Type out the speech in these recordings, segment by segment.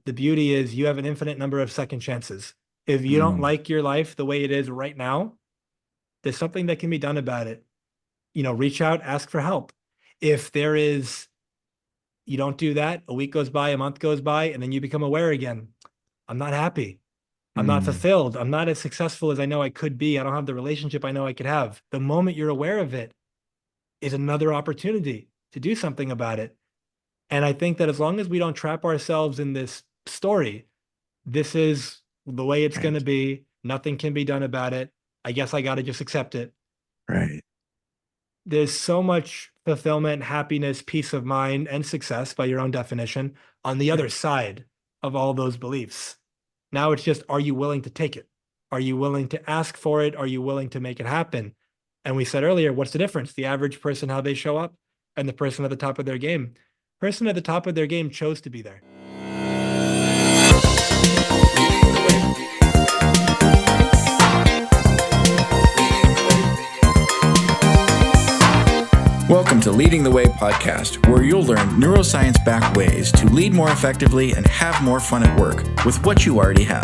the beauty is you have an infinite number of second chances. If you don't Mm, like your life the way it is right now, there's something that can be done about it. Reach out, ask for help. If there is, you don't do that, a week goes by, a month goes by, and then you become aware again. I'm not happy. I'm not mm, fulfilled. I'm not as successful as I know I could be. I don't have the relationship I know I could have. The moment you're aware of it is another opportunity to do something about it. And I think that as long as we don't trap ourselves in this story, this is the way it's going to right, be. Nothing can be done about it. I guess I got to just accept it. right. There's so much fulfillment, happiness, peace of mind, and success by your own definition on the other Right. side of all those beliefs. Now it's just, are you willing to take it? Are you willing to ask for it? Are you willing to make it happen? And we said earlier, what's the difference? The average person, how they show up, and the person at the top of their game. Person at the top of their game chose to be there. Welcome to Leading the Way podcast, where you'll learn neuroscience-backed ways to lead more effectively and have more fun at work with what you already have.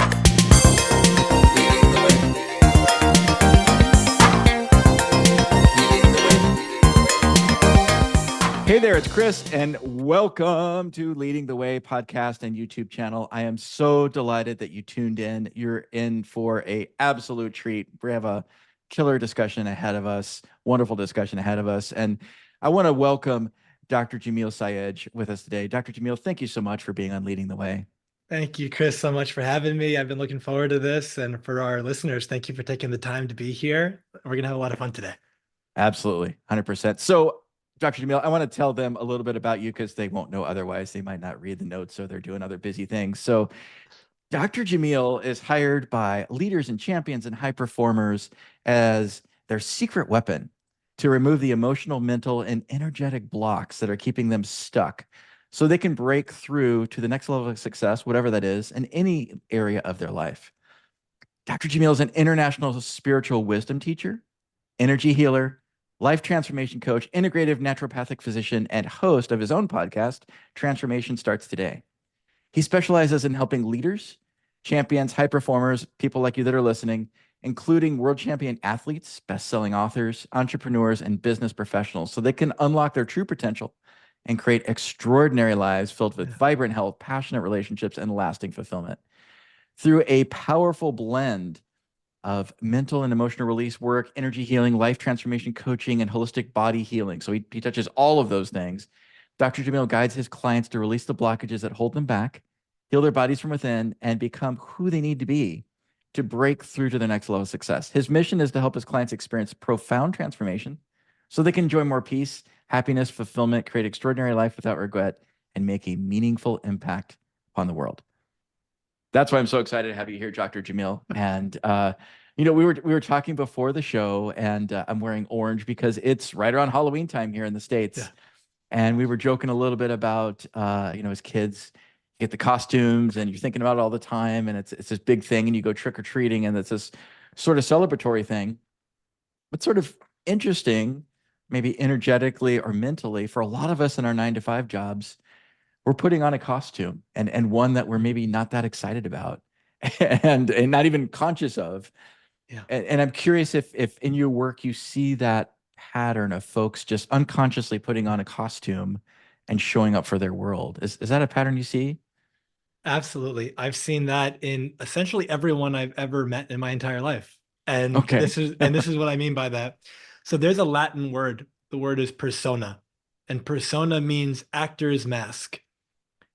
Hey there, it's Chris, and welcome to Leading the Way podcast and YouTube channel. I am so delighted that you tuned in. You're in for an absolute treat. We have a killer discussion ahead of us, wonderful discussion ahead of us. And I want to welcome Dr. Jamil Sayegh with us today. Dr. Jamil, thank you so much for being on Leading the Way. Thank you, Chris, so much for having me. I've been looking forward to this. And for our listeners, thank you for taking the time to be here. We're going to have a lot of fun today. Absolutely, 100%. So, Dr. Jamil, I want to tell them a little bit about you because they won't know otherwise. They might not read the notes, or they're doing other busy things. So, Dr. Jamil is hired by leaders and champions and high performers as their secret weapon to remove the emotional, mental, and energetic blocks that are keeping them stuck so they can break through to the next level of success, whatever that is, in any area of their life. Dr. Jamil is an international spiritual wisdom teacher, energy healer, life transformation coach, integrative naturopathic physician, and host of his own podcast, Transformation Starts Today. He specializes in helping leaders, champions, high performers, people like you that are listening, including world champion athletes, best-selling authors, entrepreneurs, and business professionals, so they can unlock their true potential and create extraordinary lives filled with vibrant health, passionate relationships, and lasting fulfillment. Through a powerful blend of mental and emotional release work, energy healing, life transformation coaching, and holistic body healing. So he touches all of those things. Dr. Jamil guides his clients to release the blockages that hold them back, heal their bodies from within, and become who they need to be to break through to their next level of success. His mission is to help his clients experience profound transformation so they can enjoy more peace, happiness, fulfillment, create extraordinary life without regret, and make a meaningful impact upon the world. That's why I'm so excited to have you here, Dr. Jamil. And we were talking before the show, and I'm wearing orange because it's right around Halloween time here in the States. Yeah. And we were joking a little bit about as kids, you get the costumes and you're thinking about it all the time, and it's this big thing, and you go trick or treating, and it's this sort of celebratory thing, but sort of interesting, maybe energetically or mentally, for a lot of us in our 9 to 5 jobs. We're putting on a costume, and one that we're maybe not that excited about and not even conscious of. Yeah. And I'm curious if in your work you see that pattern of folks just unconsciously putting on a costume and showing up for their world. Is that a pattern you see? Absolutely. I've seen that in essentially everyone I've ever met in my entire life. And Okay. this is what I mean by that. So there's a Latin word. The word is persona. And persona means actor's mask.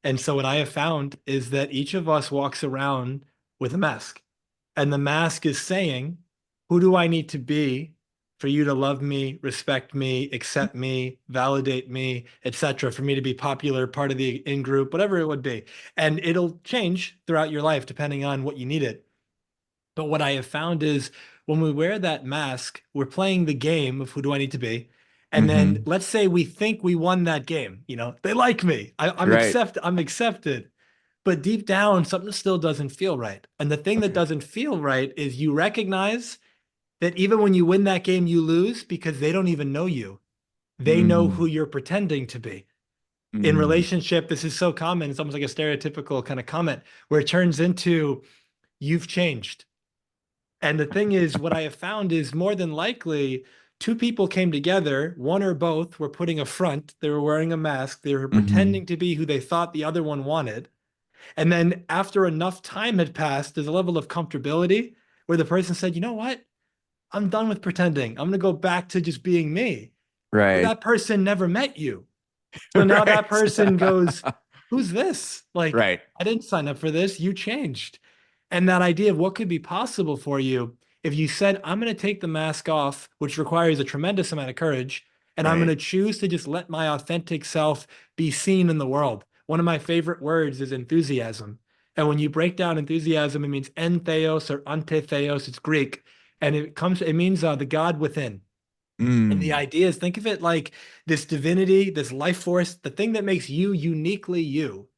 And so what I have found is that each of us walks around with a mask. And the mask is saying, who do I need to be for you to love me, respect me, accept me, validate me, etc., for me to be popular, part of the in group, whatever it would be. And it'll change throughout your life depending on what you need it. But what I have found is when we wear that mask, we're playing the game of who do I need to be. And then Mm-hmm. let's say we think we won that game. They like me. Right. I'm accepted. But deep down, something still doesn't feel right. And the thing that Okay. doesn't feel right is you recognize that even when you win that game, you lose because they don't even know you. They know Mm, who you're pretending to be. In Mm, relationship, this is so common. It's almost like a stereotypical kind of comment where it turns into you've changed. And the thing is, what I have found is more than likely two people came together, one or both were putting a front, they were wearing a mask, they were hmm. pretending to be who they thought the other one wanted. And then after enough time had passed, there's a level of comfortability where the person said, you know what? I'm done with pretending. I'm going to go back to just being me. But Right. that person never met you. So now that Right. person goes, who's this? Like, Right. I didn't sign up for this. You changed. And that idea of what could be possible for you if you said, I'm going to take the mask off, which requires a tremendous amount of courage, and I'm going Right. to choose to just let my authentic self be seen in the world. One of my favorite words is enthusiasm. And when you break down enthusiasm, it means entheos or antetheos. It's Greek. And it means the God within. And the Mm, idea is think of it like this divinity, this life force, the thing that makes you uniquely you.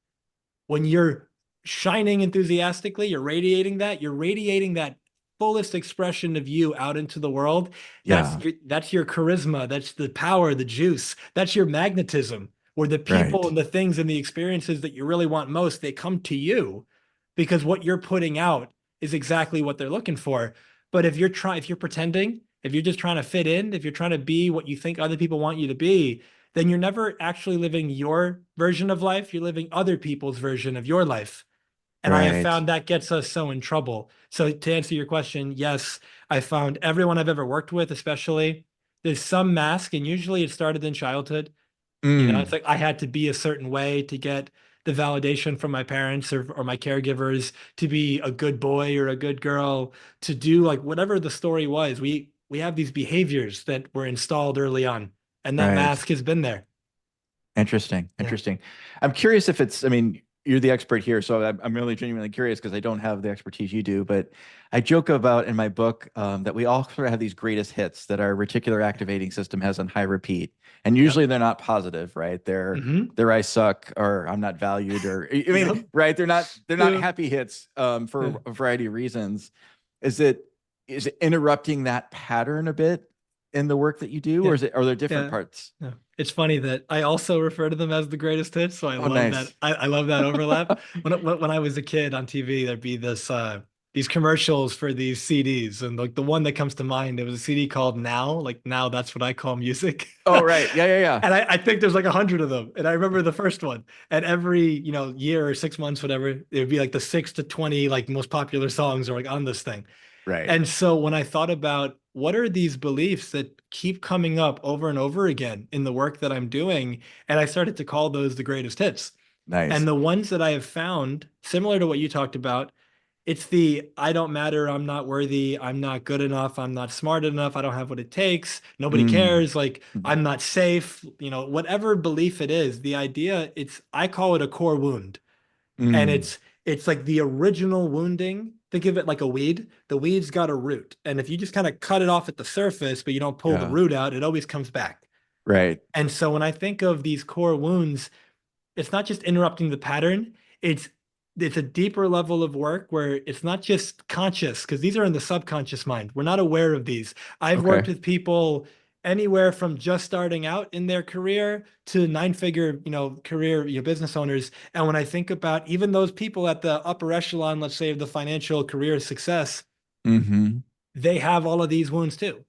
When you're shining enthusiastically, you're radiating that fullest expression of you out into the world. yeah. That's your charisma, that's the power, the juice, that's your magnetism, where the people Right. and the things and the experiences that you really want most, they come to you because what you're putting out is exactly what they're looking for. But if you're pretending, if you're just trying to fit in, if you're trying to be what you think other people want you to be, then you're never actually living your version of life. You're living other people's version of your life. And I have Right. found that gets us so in trouble. So to answer your question, yes, I found everyone I've ever worked with, especially, there's some mask, and usually it started in childhood. It's Mm, like I had to be a certain way to get the validation from my parents or my caregivers to be a good boy or a good girl, to do like whatever the story was. We have these behaviors that were installed early on, and that right. mask has been there. Interesting. Yeah. Interesting. I'm curious if it's, I mean, you're the expert here, so I'm really genuinely curious because I don't have the expertise you do. But I joke about in my book that we all sort of have these greatest hits that our reticular activating system has on high repeat, and Yep. usually they're not positive, right? Hmm. They're I suck or I'm not valued or I mean, Yep. right? They're not Yeah. happy hits Yeah. for a variety of reasons. Is it is it interrupting that pattern a bit in the work that you do, or Yeah. is it are there different Yeah. parts? Yeah. It's funny that I also refer to them as the greatest hits, so I Oh, love that. nice. I love that overlap. When I was a kid on TV, there'd be these commercials for these CDs, and like the one that comes to mind, it was a CD called Now, like now that's what I call music. Oh, right. Yeah, yeah, yeah. And I think there's like 100 of them. And I remember the first one. And every, year or 6 months, whatever, it would be like the 6 to 20 like most popular songs are like on this thing. Right. And so when I thought about what are these beliefs that keep coming up over and over again in the work that I'm doing, and I started to call those the greatest hits. Nice. And the ones that I have found, similar to what you talked about, it's the I don't matter, I'm not worthy, I'm not good enough, I'm not smart enough, I don't have what it takes, nobody Mm. cares, like I'm not safe, whatever belief it is, the idea, I call it a core wound. And Mm. it's like the original wounding. Think of it like a weed. The weed's got a root. And if you just kind of cut it off at the surface, but you don't pull the Yeah. root out, it always comes back. Right. And so when I think of these core wounds, it's not just interrupting the pattern, it's it's a deeper level of work where it's not just conscious because these are in the subconscious mind. We're not aware of these. I've worked Okay. with people anywhere from just starting out in their career to nine-figure, career, business owners. And when I think about even those people at the upper echelon, let's say of the financial career success, Mm-hmm. they have all of these wounds too,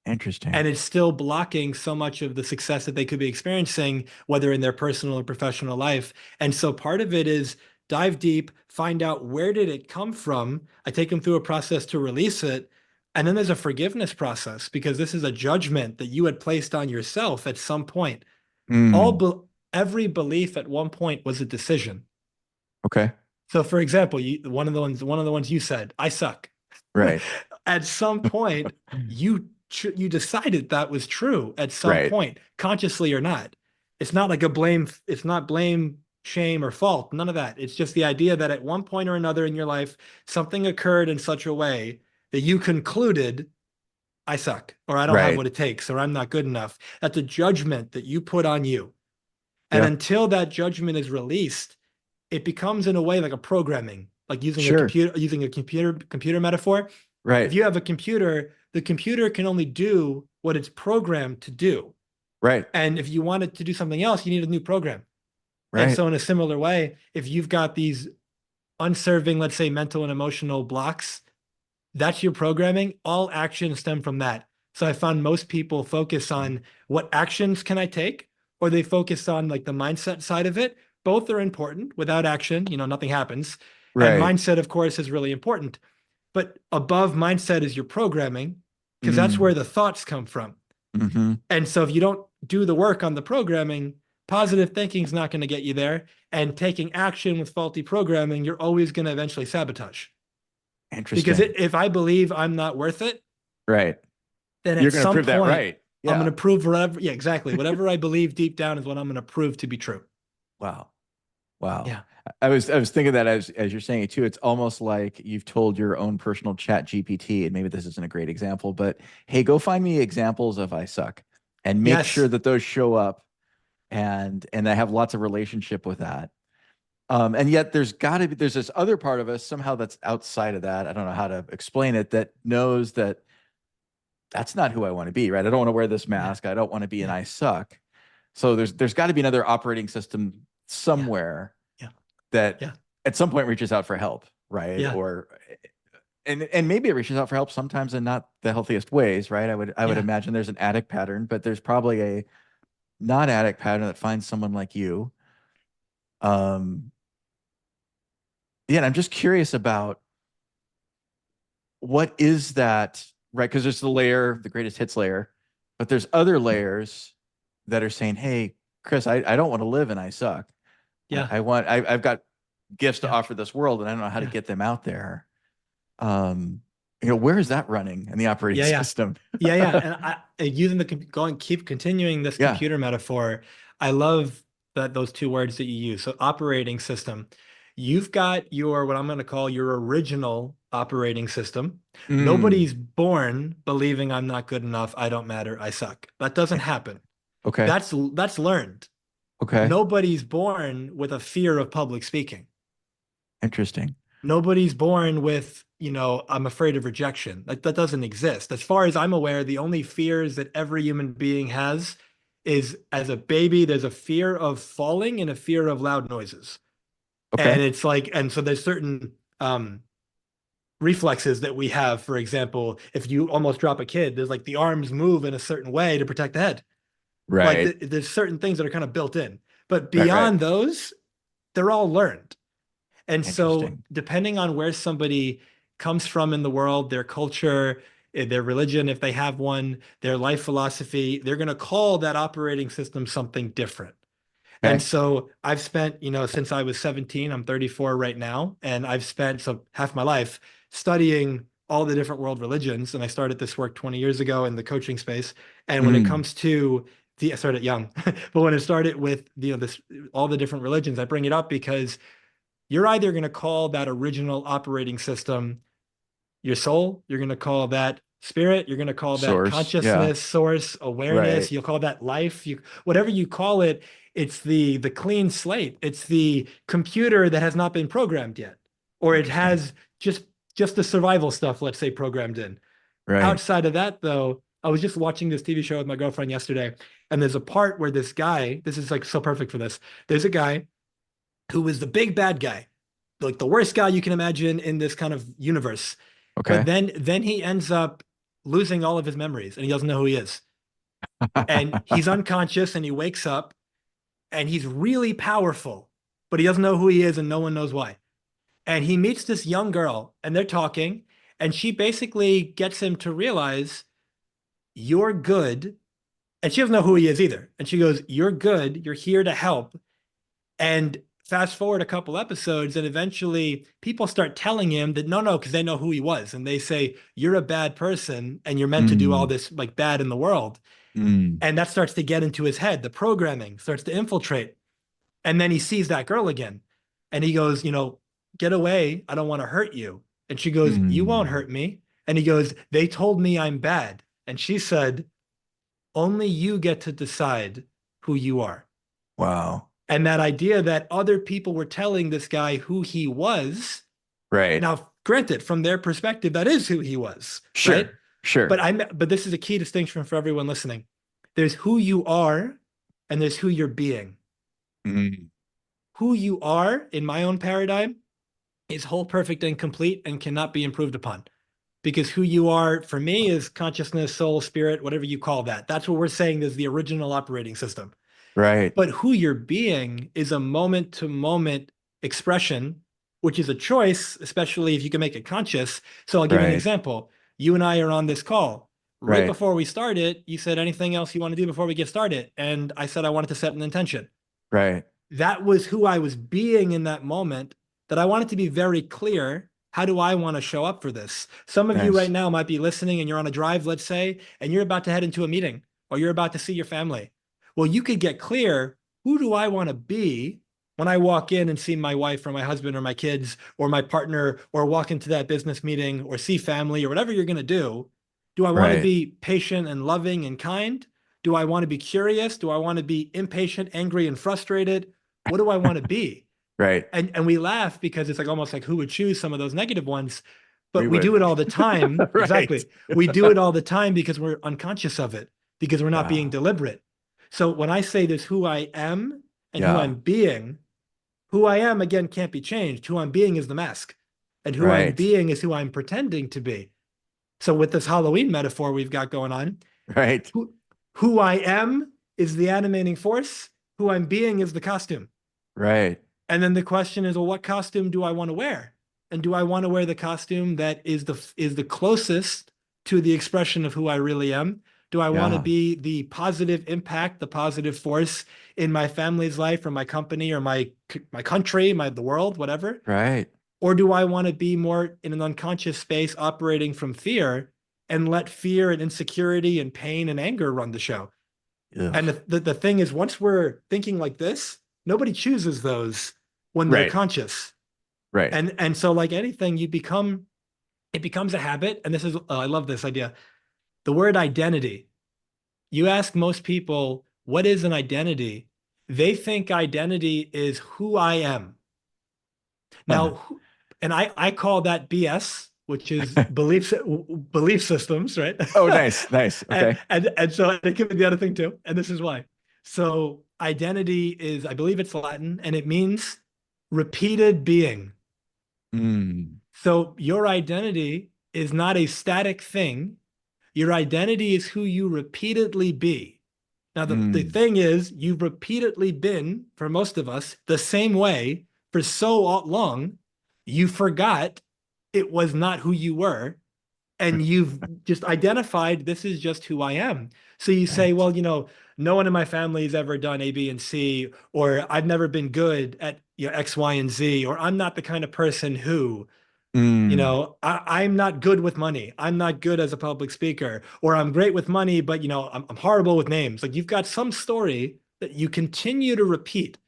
Interesting. and it's still blocking so much of the success that they could be experiencing, whether in their personal or professional life. And so part of it is dive deep, find out where did it come from. I take them through a process to release it. And then there's a forgiveness process because this is a judgment that you had placed on yourself at some point. Mm. Every belief at one point was a decision. Okay. So for example, one of the ones you said, I suck. Right. At some point, you decided that was true at some Right. point, consciously or not. It's not like a blame, it's not blame, shame, or fault. None of that. It's just the idea that at one point or another in your life, something occurred in such a way that you concluded, I suck, or I don't have Right. what it takes, or I'm not good enough. That's a judgment that you put on you. And Yeah. until that judgment is released, it becomes in a way like a programming, like Sure. using a computer metaphor. If Right. you have a computer, the computer can only do what it's programmed to do. Right. And if you want it to do something else, you need a new program. And Right. so in a similar way, if you've got these unserving, let's say, mental and emotional blocks, that's your programming. All actions stem from that. So I found most people focus on what actions can I take, or they focus on like the mindset side of it. Both are important. Without action, nothing happens. And Right. mindset, of course, is really important. But above mindset is your programming, because that's Mm. where the thoughts come from. Hmm. And so if you don't do the work on the programming, positive thinking is not going to get you there. And taking action with faulty programming, you're always going to eventually sabotage. Because Interesting. if I believe I'm not worth it, Right. then You're at going to some prove that point right. I'm going Yeah. to prove whatever. Yeah, exactly. Whatever I believe deep down is what I'm going to prove to be true. Wow. Wow. Yeah. I was thinking that as you're saying it too, it's almost like you've told your own personal chat GPT, and maybe this isn't a great example, but hey, go find me examples of I suck and make sure Yes. that those show up and I have lots of relationship with that. And yet there's this other part of us somehow that's outside of that. I don't know how to explain it, that knows that that's not who I want to be, right? I don't want to wear this Yeah. mask. I don't want to be an Yeah. I suck. So there's got to be another operating system Yeah. somewhere Yeah. that Yeah. at some point reaches out for help, right? Yeah. Or and maybe it reaches out for help sometimes in not the healthiest ways, right? I would Yeah. imagine there's an addict pattern, but there's probably a not addict pattern that finds someone like you. Um, yeah, and I'm just curious about what is that, right? Because there's the layer, the greatest hits layer, but there's other layers that are saying, hey, Chris, I don't want to live and I suck. Yeah. I've got gifts to Yeah. offer this world and I don't know how to Yeah. get them out there. Um, where is that running in the operating Yeah. Yeah. system? Yeah. Yeah. And using keep continuing this Yeah. computer metaphor, I love that those two words that you use. So operating system, you've got your, what I'm going to call your original operating system. Mm, Nobody's born believing I'm not good enough. I don't matter. I suck. That doesn't happen. okay. That's learned. Okay. Nobody's born with a fear of public speaking. Interesting. Nobody's born with, I'm afraid of rejection. Like that doesn't exist. As far as I'm aware, the only fears that every human being has is as a baby, there's a fear of falling and a fear of loud noises. Okay. And it's like, and so there's certain reflexes that we have. For example, if you almost drop a kid, there's like the arms move in a certain way to protect the head. Like Right. there's certain things that are kind of built in. But Right. Right. beyond those, they're all learned. And so, Interesting. depending on where somebody comes from in the world, their culture, their religion, if they have one, their life philosophy, they're going to call that operating system something different. And Okay. so I've spent, since I was 17, I'm 34 right now, and I've spent so half my life studying all the different world religions. And I started this work 20 years ago in the coaching space. And when it Mm, comes to I started young, but when it started with this all the different religions, I bring it up because you're either going to call that original operating system your soul, you're going to call that spirit, you're going to call that source. Yeah. consciousness, source, Right. awareness, you'll call that life, whatever you call it, it's the clean slate. It's the computer that has not been programmed yet, or it Interesting. has just the survival stuff, let's say, programmed in. Right. Outside of that, though, I was just watching this TV show with my girlfriend yesterday, and there's a part where this guy, this is like so perfect for this. There's a guy who was the big bad guy, like the worst guy you can imagine in this kind of universe. But Okay. then he ends up losing all of his memories and he doesn't know who he is. And he's unconscious and he wakes up and he's really powerful, but he doesn't know who he is and no one knows why. And he meets this young girl and they're talking and she basically gets him to realize you're good. And she doesn't know who he is either. And she goes, you're good. You're here to help. And fast forward a couple episodes, and eventually people start telling him that no, because they know who he was. And they say, you're a bad person and you're meant to do all Mm, this like bad in the world. mm, And that starts to get into his head. The programming starts to infiltrate. And then he sees that girl again and he goes, get away. I don't want to hurt you. And she goes, you won't mm. hurt me. And he goes, they told me I'm bad. And she said, only you get to decide who you are. Wow. And that idea that other people were telling this guy who he was. Right. Now, granted, from their perspective, that is who he was, right? Sure. Sure. But this is a key distinction for everyone listening. There's who you are and there's who you're being. Mm. who you are in my own paradigm is whole, perfect, and complete and cannot be improved upon. Because who you are for me is consciousness, soul, spirit, whatever you call that. That's what we're saying is the original operating system. Right. But who you're being is a moment to moment expression, which is a choice, especially if you can make it conscious. So I'll give you an Right. example. You and I are on this call. Right Right. before we started, you said anything else you want to do before we get started. And I said I wanted to set an intention. Right. That was who I was being in that moment, that I wanted to be very clear. How do I want to show up for this? Some of you right Nice. now might be listening and you're on a drive, let's say, and you're about to head into a meeting or you're about to see your family. Well, you could get clear. Who do I want to be when I walk in and see my wife or my husband or my kids or my partner or walk into that business meeting or see family or whatever you're going to do? Do I want to Right. be patient and loving and kind? Do I want to be curious? Do I want to be impatient, angry, and frustrated? What do I want to be? Right. And we laugh because it's like almost like who would choose some of those negative ones, We but we do would. it all the time. Right. Exactly. We do it all the time because we're unconscious of it, because we're not being Yeah. deliberate. So when I say this who I am and who Yeah. I'm being, who I am again can't be changed. Who I'm being is the mask. And who I'm Right. being is who I'm pretending to be. So with this Halloween metaphor we've got going on, Right. who who I am is the animating force, who I'm being is the costume. Right. And then the question is, well, what costume do I want to wear? And do I want to wear the costume that is the closest to the expression of who I really am? Do I want to Yeah. be the positive impact, the positive force in my family's life or my company or my country, the world, whatever? Right. Or do I want to be more in an unconscious space operating from fear and let fear and insecurity and pain and anger run the show? Ugh. And the thing is, once we're thinking like this, nobody chooses those when they're Right. conscious. Right. And so like anything, it becomes a habit. And this is, I love this idea. The word identity. You ask most people, what is an identity? They think identity is who I am. Huh. Now, and I call that BS, which is belief systems, right? Oh, nice. Nice. and, Okay. and so it could be the other thing too. And this is why. So identity is, I believe it's Latin, and it means repeated being. Mm. So your identity is not a static thing. Your identity is who you repeatedly be. Now, the Mm. thing is, you've repeatedly been, for most of us, the same way for so long, you forgot it was not who you were. And you've just identified this is just who I am. So you say, Right. well, no one in my family has ever done A, B, and C, or I've never been good at X, Y, and Z, or I'm not the kind of person who, Mm. I'm not good with money. I'm not good as a public speaker, or I'm great with money, but I'm horrible with names. Like you've got some story that you continue to repeat.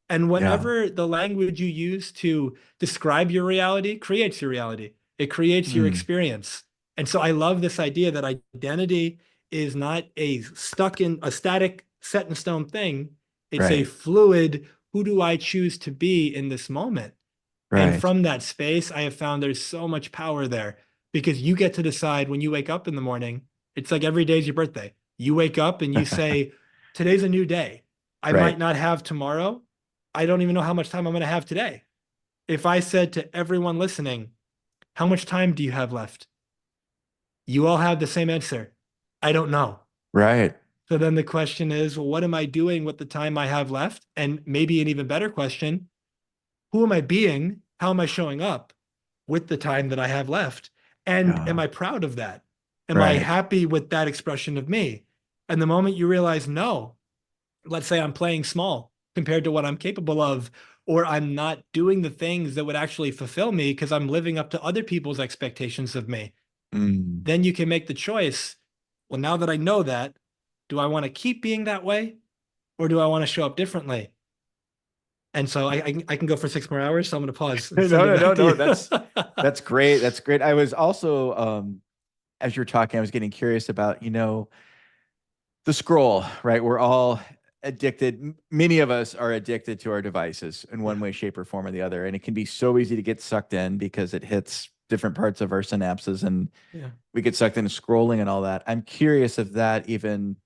And Yeah. whatever the language you use to describe your reality creates your reality. It creates your Mm. experience. And so I love this idea that identity is not a stuck in a static, set in stone thing. It's a Right. fluid, who do I choose to be in this moment? And Right. from that space, I have found there's so much power there because you get to decide when you wake up in the morning. It's like every day's your birthday. You wake up and you say, today's a new day. I might Right. not have tomorrow. I don't even know how much time I'm going to have today. If I said to everyone listening, how much time do you have left? You all have the same answer. I don't know. Right. So then the question is, well, what am I doing with the time I have left? And maybe an even better question, who am I being? How am I showing up with the time that I have left? And am Yeah. I proud of that? Am I Right. happy with that expression of me? And the moment you realize, no, let's say I'm playing small compared to what I'm capable of, or I'm not doing the things that would actually fulfill me because I'm living up to other people's expectations of me, Mm. then you can make the choice. Well, now that I know that, do I want to keep being that way or do I want to show up differently? And so I can go for 6 more hours. So I'm going to pause and No, send it no, no, back to no. you. That's great. That's great. I was also as you're talking, I was getting curious about, the scroll, right? We're all addicted. Many of us are addicted to our devices in one Yeah. way, shape, or form or the other. And it can be so easy to get sucked in because it hits different parts of our synapses and Yeah. we get sucked into scrolling and all that. I'm curious if that even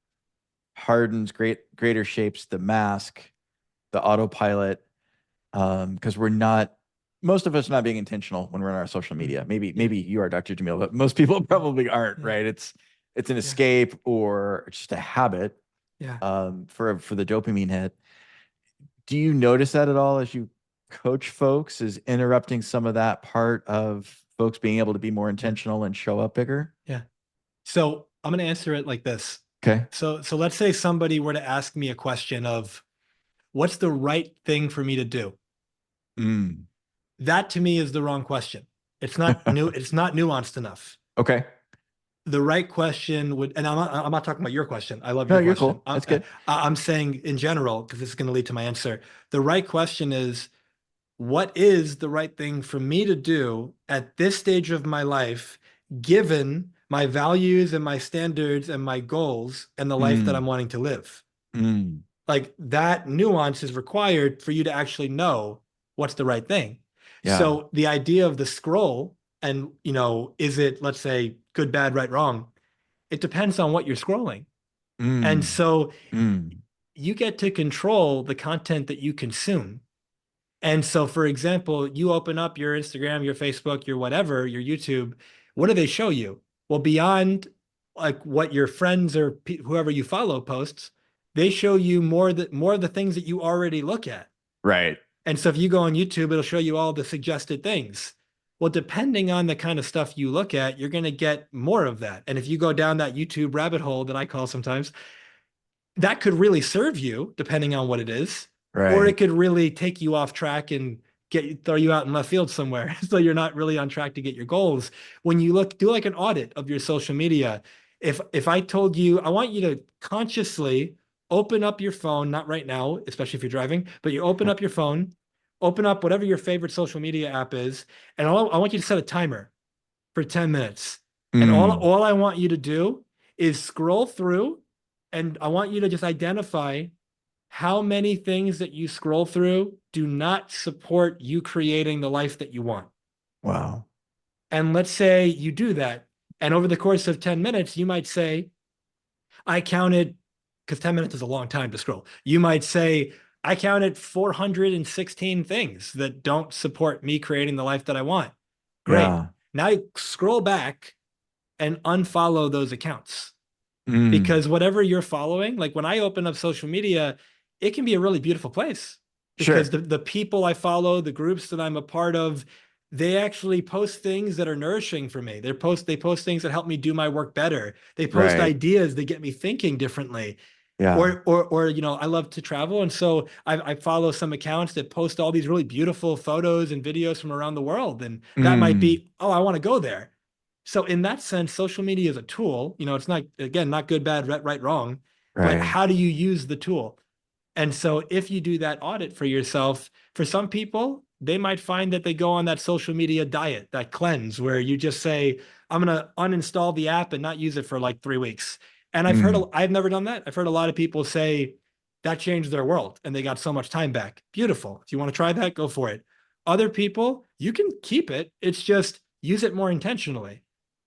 hardens greater shapes the mask, the autopilot. Because most of us are not being intentional when we're on our social media. Maybe you are, Dr. Jamil, but most people probably aren't, Yeah. right? It's an Yeah. escape or just a habit, Yeah. for the dopamine hit. Do you notice that at all as you coach folks? Is interrupting some of that part of folks being able to be more Yeah. intentional and show up bigger? Yeah. So I'm going to answer it like this. Okay. So let's say somebody were to ask me a question of what's the right thing for me to do? Mm. That to me is the wrong question. It's not new. It's not nuanced enough. Okay. The right question would, and I'm not talking about your question. I love No, your you're question. cool. That's good. I'm saying in general, because this is going to lead to my answer. The right question is, what is the right thing for me to do at this stage of my life, given my values and my standards and my goals and the life that Mm. I'm wanting to live? Mm. Like that nuance is required for you to actually know what's the right thing. Yeah. So the idea of the scroll and, is it, let's say, good, bad, right, wrong? It depends on what you're scrolling. And Mm. so Mm. you get to control the content that you consume. And so, for example, you open up your Instagram, your Facebook, your whatever, your YouTube. What do they show you? Well, beyond like what your friends or whoever you follow posts, they show you more of the things that you already look at. Right. And so, if you go on YouTube, it'll show you all the suggested things. Well, depending on the kind of stuff you look at, you're going to get more of that. And if you go down that YouTube rabbit hole that I call sometimes, that could really serve you depending on what it is, or it Right. could really take you off track and throw you out in left field somewhere. So you're not really on track to get your goals. When you do like an audit of your social media, if I told you, I want you to consciously open up your phone, not right now, especially if you're driving, but you open up your phone, open up whatever your favorite social media app is, and I want you to set a timer for 10 minutes. And Mm. all I want you to do is scroll through, and I want you to just identify how many things that you scroll through do not support you creating the life that you want. Wow. And let's say you do that. And over the course of 10 minutes, you might say, I counted, because 10 minutes is a long time to scroll. You might say, I counted 416 things that don't support me creating the life that I want. Great. Yeah. Now you scroll back and unfollow those accounts, Mm. because whatever you're following, like when I open up social media, it can be a really beautiful place because Sure. the people I follow, the groups that I'm a part of, they actually post things that are nourishing for me. They post things that help me do my work better. They post Right. ideas that get me thinking differently. Yeah. Or I love to travel, and so I follow some accounts that post all these really beautiful photos and videos from around the world, and that might Mm. be, oh, I want to go there. So in that sense, social media is a tool. It's not, again, not good, bad, right, wrong, but Right. how do you use the tool? And so if you do that audit for yourself, for some people, they might find that they go on that social media diet, that cleanse, where you just say, I'm going to uninstall the app and not use it for like 3 weeks. And Mm. I've never done that. I've heard a lot of people say that changed their world and they got so much time back. Beautiful. If you want to try that, go for it. Other people, you can keep it. It's just use it more intentionally.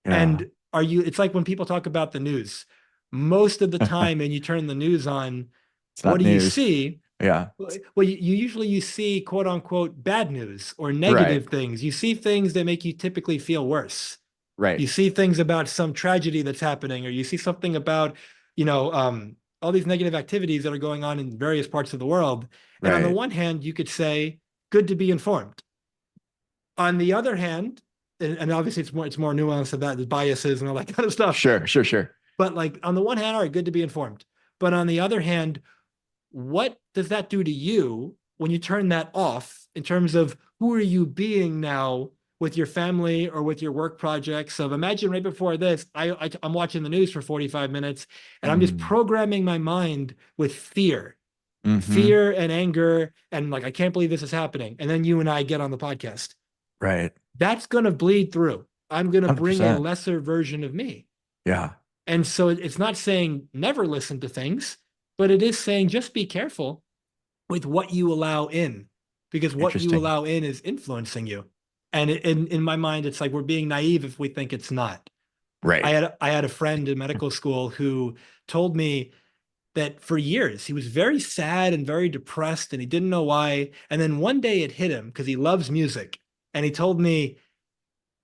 Yeah. And it's like when people talk about the news, most of the time, and you turn the news on, It's what not do you news. see? Yeah. Well, you see quote unquote bad news or Right. negative things. You see things that make you typically feel worse. Right. You see things about some tragedy that's happening, or you see something about, you know, um, all these negative activities that are going on in various parts of the world. And on the Right. one hand, you could say, good to be informed. On the other hand, and obviously it's more nuanced than that, there's biases and all that kind of stuff. Sure. Sure. Sure. But like on the one hand, all right, good to be informed. But on the other hand, what does that do to you when you turn that off in terms of who are you being now with your family or with your work projects? So imagine right before this, I'm watching the news for 45 minutes and I'm just Mm. programming my mind with Mm-hmm. fear and anger. And like, I can't believe this is happening. And then you and I get on the podcast. Right. That's going to bleed through. I'm going to bring a 100%. lesser version of me. Yeah. And so it's not saying never listen to things, but it is saying just be careful with what you allow in, because what you Interesting. allow in is influencing you. And in my mind, it's like we're being naive if we think it's not. Right. I had a friend in medical school who told me that for years he was very sad and very depressed and he didn't know why. And then one day it hit him because he loves music. And he told me,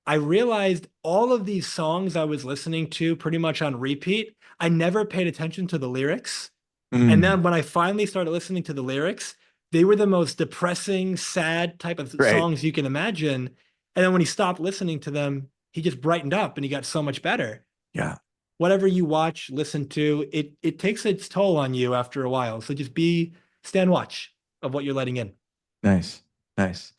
I realized all of these songs I was listening to pretty much on repeat, I never paid attention to the lyrics. And Mm, then when I finally started listening to the lyrics, they were the most depressing, sad type of right. songs you can imagine. And then when he stopped listening to them, he just brightened up and he got so much better. Yeah. Whatever you watch, listen to, it takes its toll on you after a while. So just stand watch of what you're letting in. Nice. Nice.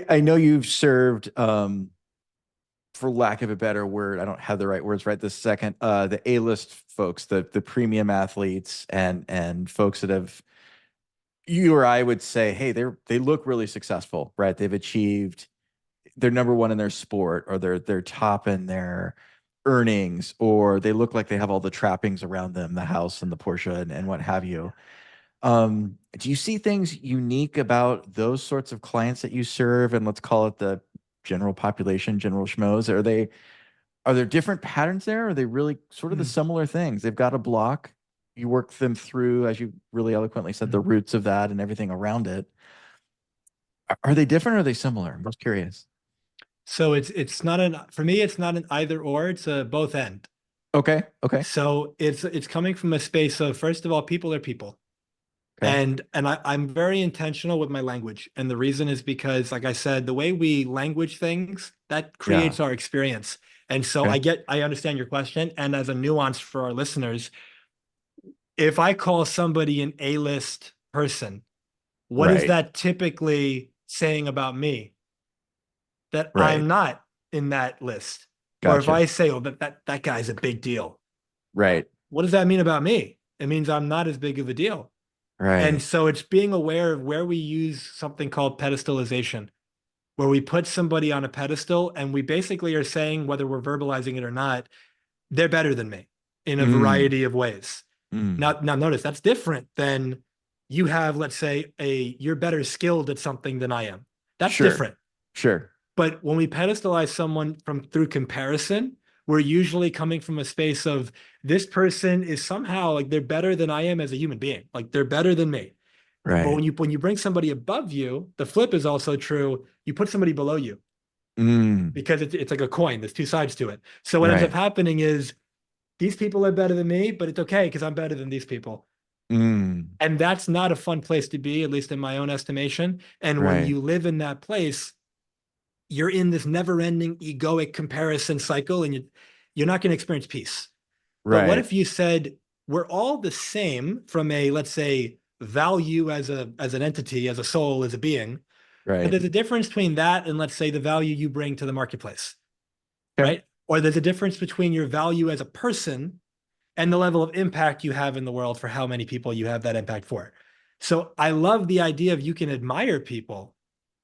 I know you've served, for lack of a better word, I don't have the right words right this second, the A-list folks, the premium athletes and folks that have, you or I would say, hey, they look really successful, right? They've achieved, they're number one in their sport, or they're top in their earnings, or they look like they have all the trappings around them, the house and the Porsche and what have you. Do you see things unique about those sorts of clients that you serve? And let's call it the general population, general schmoes. Are there different patterns there? Or are they really sort of the Mm, similar things? They've got a block. You work them through, as you really eloquently said, the mm. roots of that and everything around it. Are they different or are they similar? I'm just curious. So it's not an for me, it's not an either or, it's a both end. Okay. Okay. So it's coming from a space of, first of all, people are people. Okay. I'm very intentional with my language. And the reason is because, like I said, the way we language things, that Yeah. creates our experience. And so Okay. I understand your question. And as a nuance for our listeners, if I call somebody an A-list person, what is Right. that typically saying about me? That Right. I'm not in that list. Or if Gotcha. I say, oh, that guy's a big deal, Right. what does that mean about me? It means I'm not as big of a deal. And Right. so it's being aware of where we use something called pedestalization, where we put somebody on a pedestal and we basically are saying, whether we're verbalizing it or not, they're better than me in a Mm, variety of ways. mm. Now notice that's different than you have, let's say, you're better skilled at something than I am. That's Sure. different. Sure. But when we pedestalize someone from through comparison, we're usually coming from a space of, this person is somehow like they're better than I am as a human being. Like they're better than me. But Right. when you bring somebody above you, the flip is also true. You put somebody below you Mm, because it's like a coin. There's two sides to it. So what ends up right. happening is, these people are better than me, but it's okay because I'm better than these people. Mm, And that's not a fun place to be, at least in my own estimation. And when right. you live in that place, you're in this never-ending egoic comparison cycle, and you're not going to experience peace. But what Right. if you said, we're all the same from a, let's say, value as an entity, as a soul, as a being, but Right. there's a difference between that and, let's say, the value you bring to the marketplace, Okay. right? Or there's a difference between your value as a person and the level of impact you have in the world for how many people you have that impact for. So I love the idea of, you can admire people,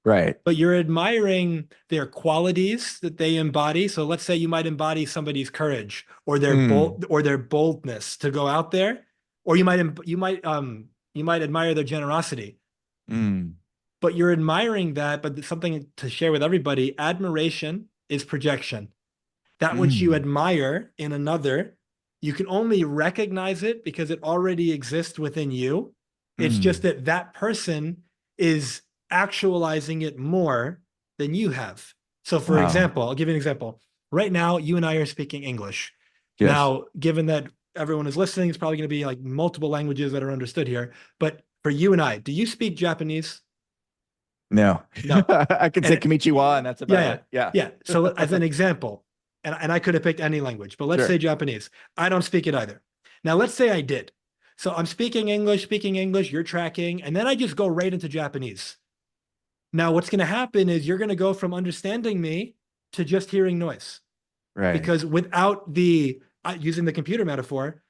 Right. but you're admiring their qualities that they embody. So let's say you might embody somebody's courage or their Mm, boldness to go out there, or you might admire their generosity. mm, But you're admiring that, but something to share with everybody, admiration is projection. That which you mm, admire in another, you can only recognize it because it already exists within you. It's just mm. that that person is actualizing it more than you have. So, for Wow. example, I'll give you an example. Right now, you and I are speaking English. Yes. Now, given that everyone is listening, it's probably going to be like multiple languages that are understood here. But for you and I, do you speak Japanese? No. No. I can say And Kamichiwa and that's yeah, about yeah, it. Yeah. yeah. So as an example, and I could have picked any language, but let's say Sure. Japanese. I don't speak it either. Now let's say I did. So I'm speaking English, you're tracking, and then I just go right into Japanese. Now what's going to happen is, you're going to go from understanding me to just hearing noise, Right. because without the using the computer metaphor,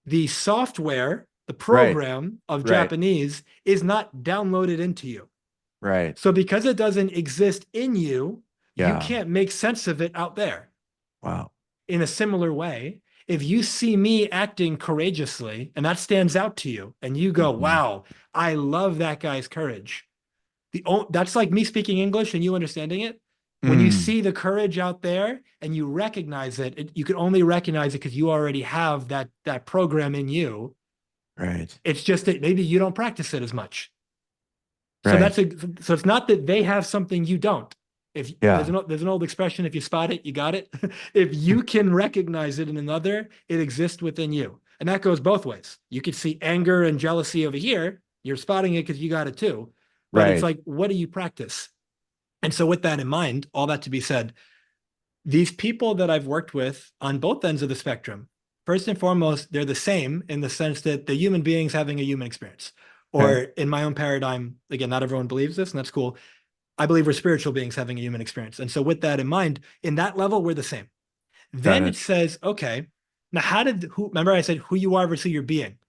the software, the Right. program of Right. Japanese is not downloaded into you. Right. So because it doesn't exist in you, you Yeah. can't make sense of it out there. Wow. In a similar way, if you see me acting courageously and that stands out to you and you go, Mhm. wow, I love that guy's courage. That's like me speaking English and you understanding it. When you Mm, see the courage out there and you recognize it, you can only recognize it because you already have that program in you. Right. It's just that maybe you don't practice it as much. So Right. so it's not that they have something you don't. If Yeah. there's an old expression, if you spot it, you got it. If you can recognize it in another, it exists within you. And that goes both ways. You could see anger and jealousy over here. You're spotting it because you got it too. But it's Right. like, what do you practice? And so with that in mind, all that to be said, these people that I've worked with on both ends of the spectrum, first and foremost, they're the same in the sense that the human beings having a human experience. Or Okay. in my own paradigm, again, not everyone believes this, and that's cool. I believe we're spiritual beings having a human experience. And so, with that in mind, in that level, we're the same. Got Then it it. says, okay, now remember I said who you are versus who you're being?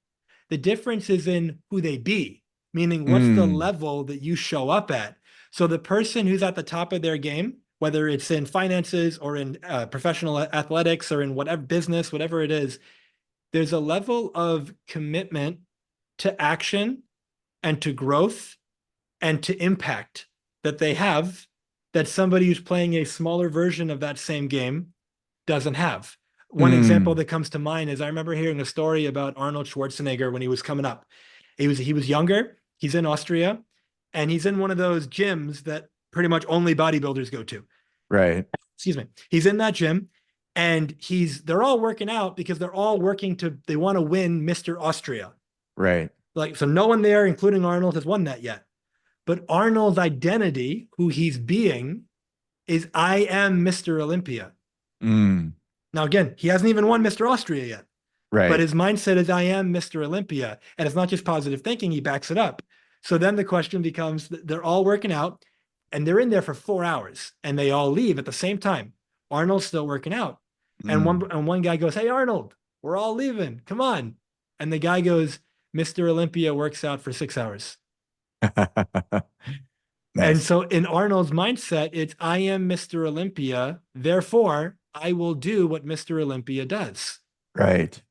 The difference is in who they be, meaning what's the Mm. level that you show up at. So the person who's at the top of their game, whether it's in finances or in professional athletics or in whatever business, whatever it is, there's a level of commitment to action and to growth and to impact that they have that somebody who's playing a smaller version of that same game doesn't have. One example Mm. that comes to mind is I remember hearing a story about Arnold Schwarzenegger when he was coming up. He was younger. He's in Austria, and he's in one of those gyms that pretty much only bodybuilders go to. Right. Excuse me. He's in that gym, and they're all working out because they're all working they want to win Mr. Austria. Right. Like so, no one there, including Arnold, has won that yet. But Arnold's identity, who he's being, is I am Mr. Olympia. Mm. Now, again, he hasn't even won Mr. Austria yet, but Right. his mindset is I am Mr. Olympia. And it's not just positive thinking, he backs it up. So then the question becomes they're all working out and they're in there for 4 hours and they all leave at the same time. Arnold's still working out. And Mm. one guy goes, hey, Arnold, we're all leaving. Come on. And the guy goes, Mr. Olympia works out for 6 hours. And Nice. so in Arnold's mindset, it's I am Mr. Olympia, therefore I will do what Mr. Olympia does. Right.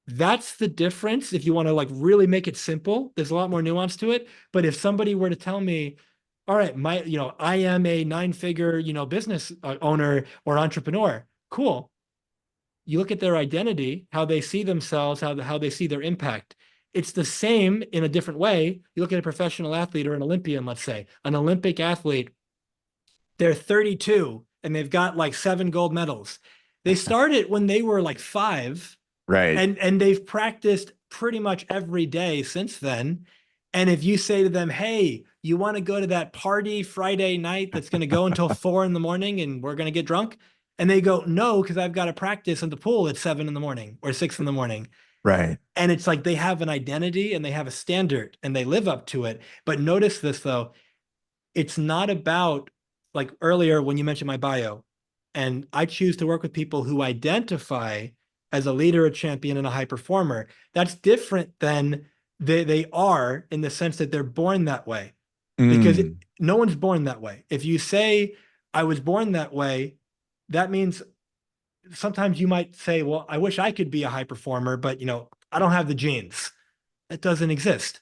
That's the difference. If you want to like really make it simple, there's a lot more nuance to it. But if somebody were to tell me, all right, I am a nine-figure, business owner or entrepreneur, cool. You look at their identity, how they see themselves, how they see their impact. It's the same in a different way. You look at a professional athlete or an Olympian, let's say, an Olympic athlete, they're 32 and they've got like 7 gold medals. They started when they were like 5 Right. and they've practiced pretty much every day since then. And if you say to them, hey, you want to go to that party Friday night that's going to go until 4 in the morning and we're going to get drunk? And they go, no, because I've got to practice in the pool at 7 in the morning or 6 in the morning. Right. And it's like they have an identity and they have a standard and they live up to it. But notice this though, it's not about like earlier when you mentioned my bio, and I choose to work with people who identify as a leader, a champion, and a high performer. That's different than they are in the sense that they're born that way because Mm. no one's born that way. If you say I was born that way, that means sometimes you might say, well, I wish I could be a high performer, but I don't have the genes. That doesn't exist.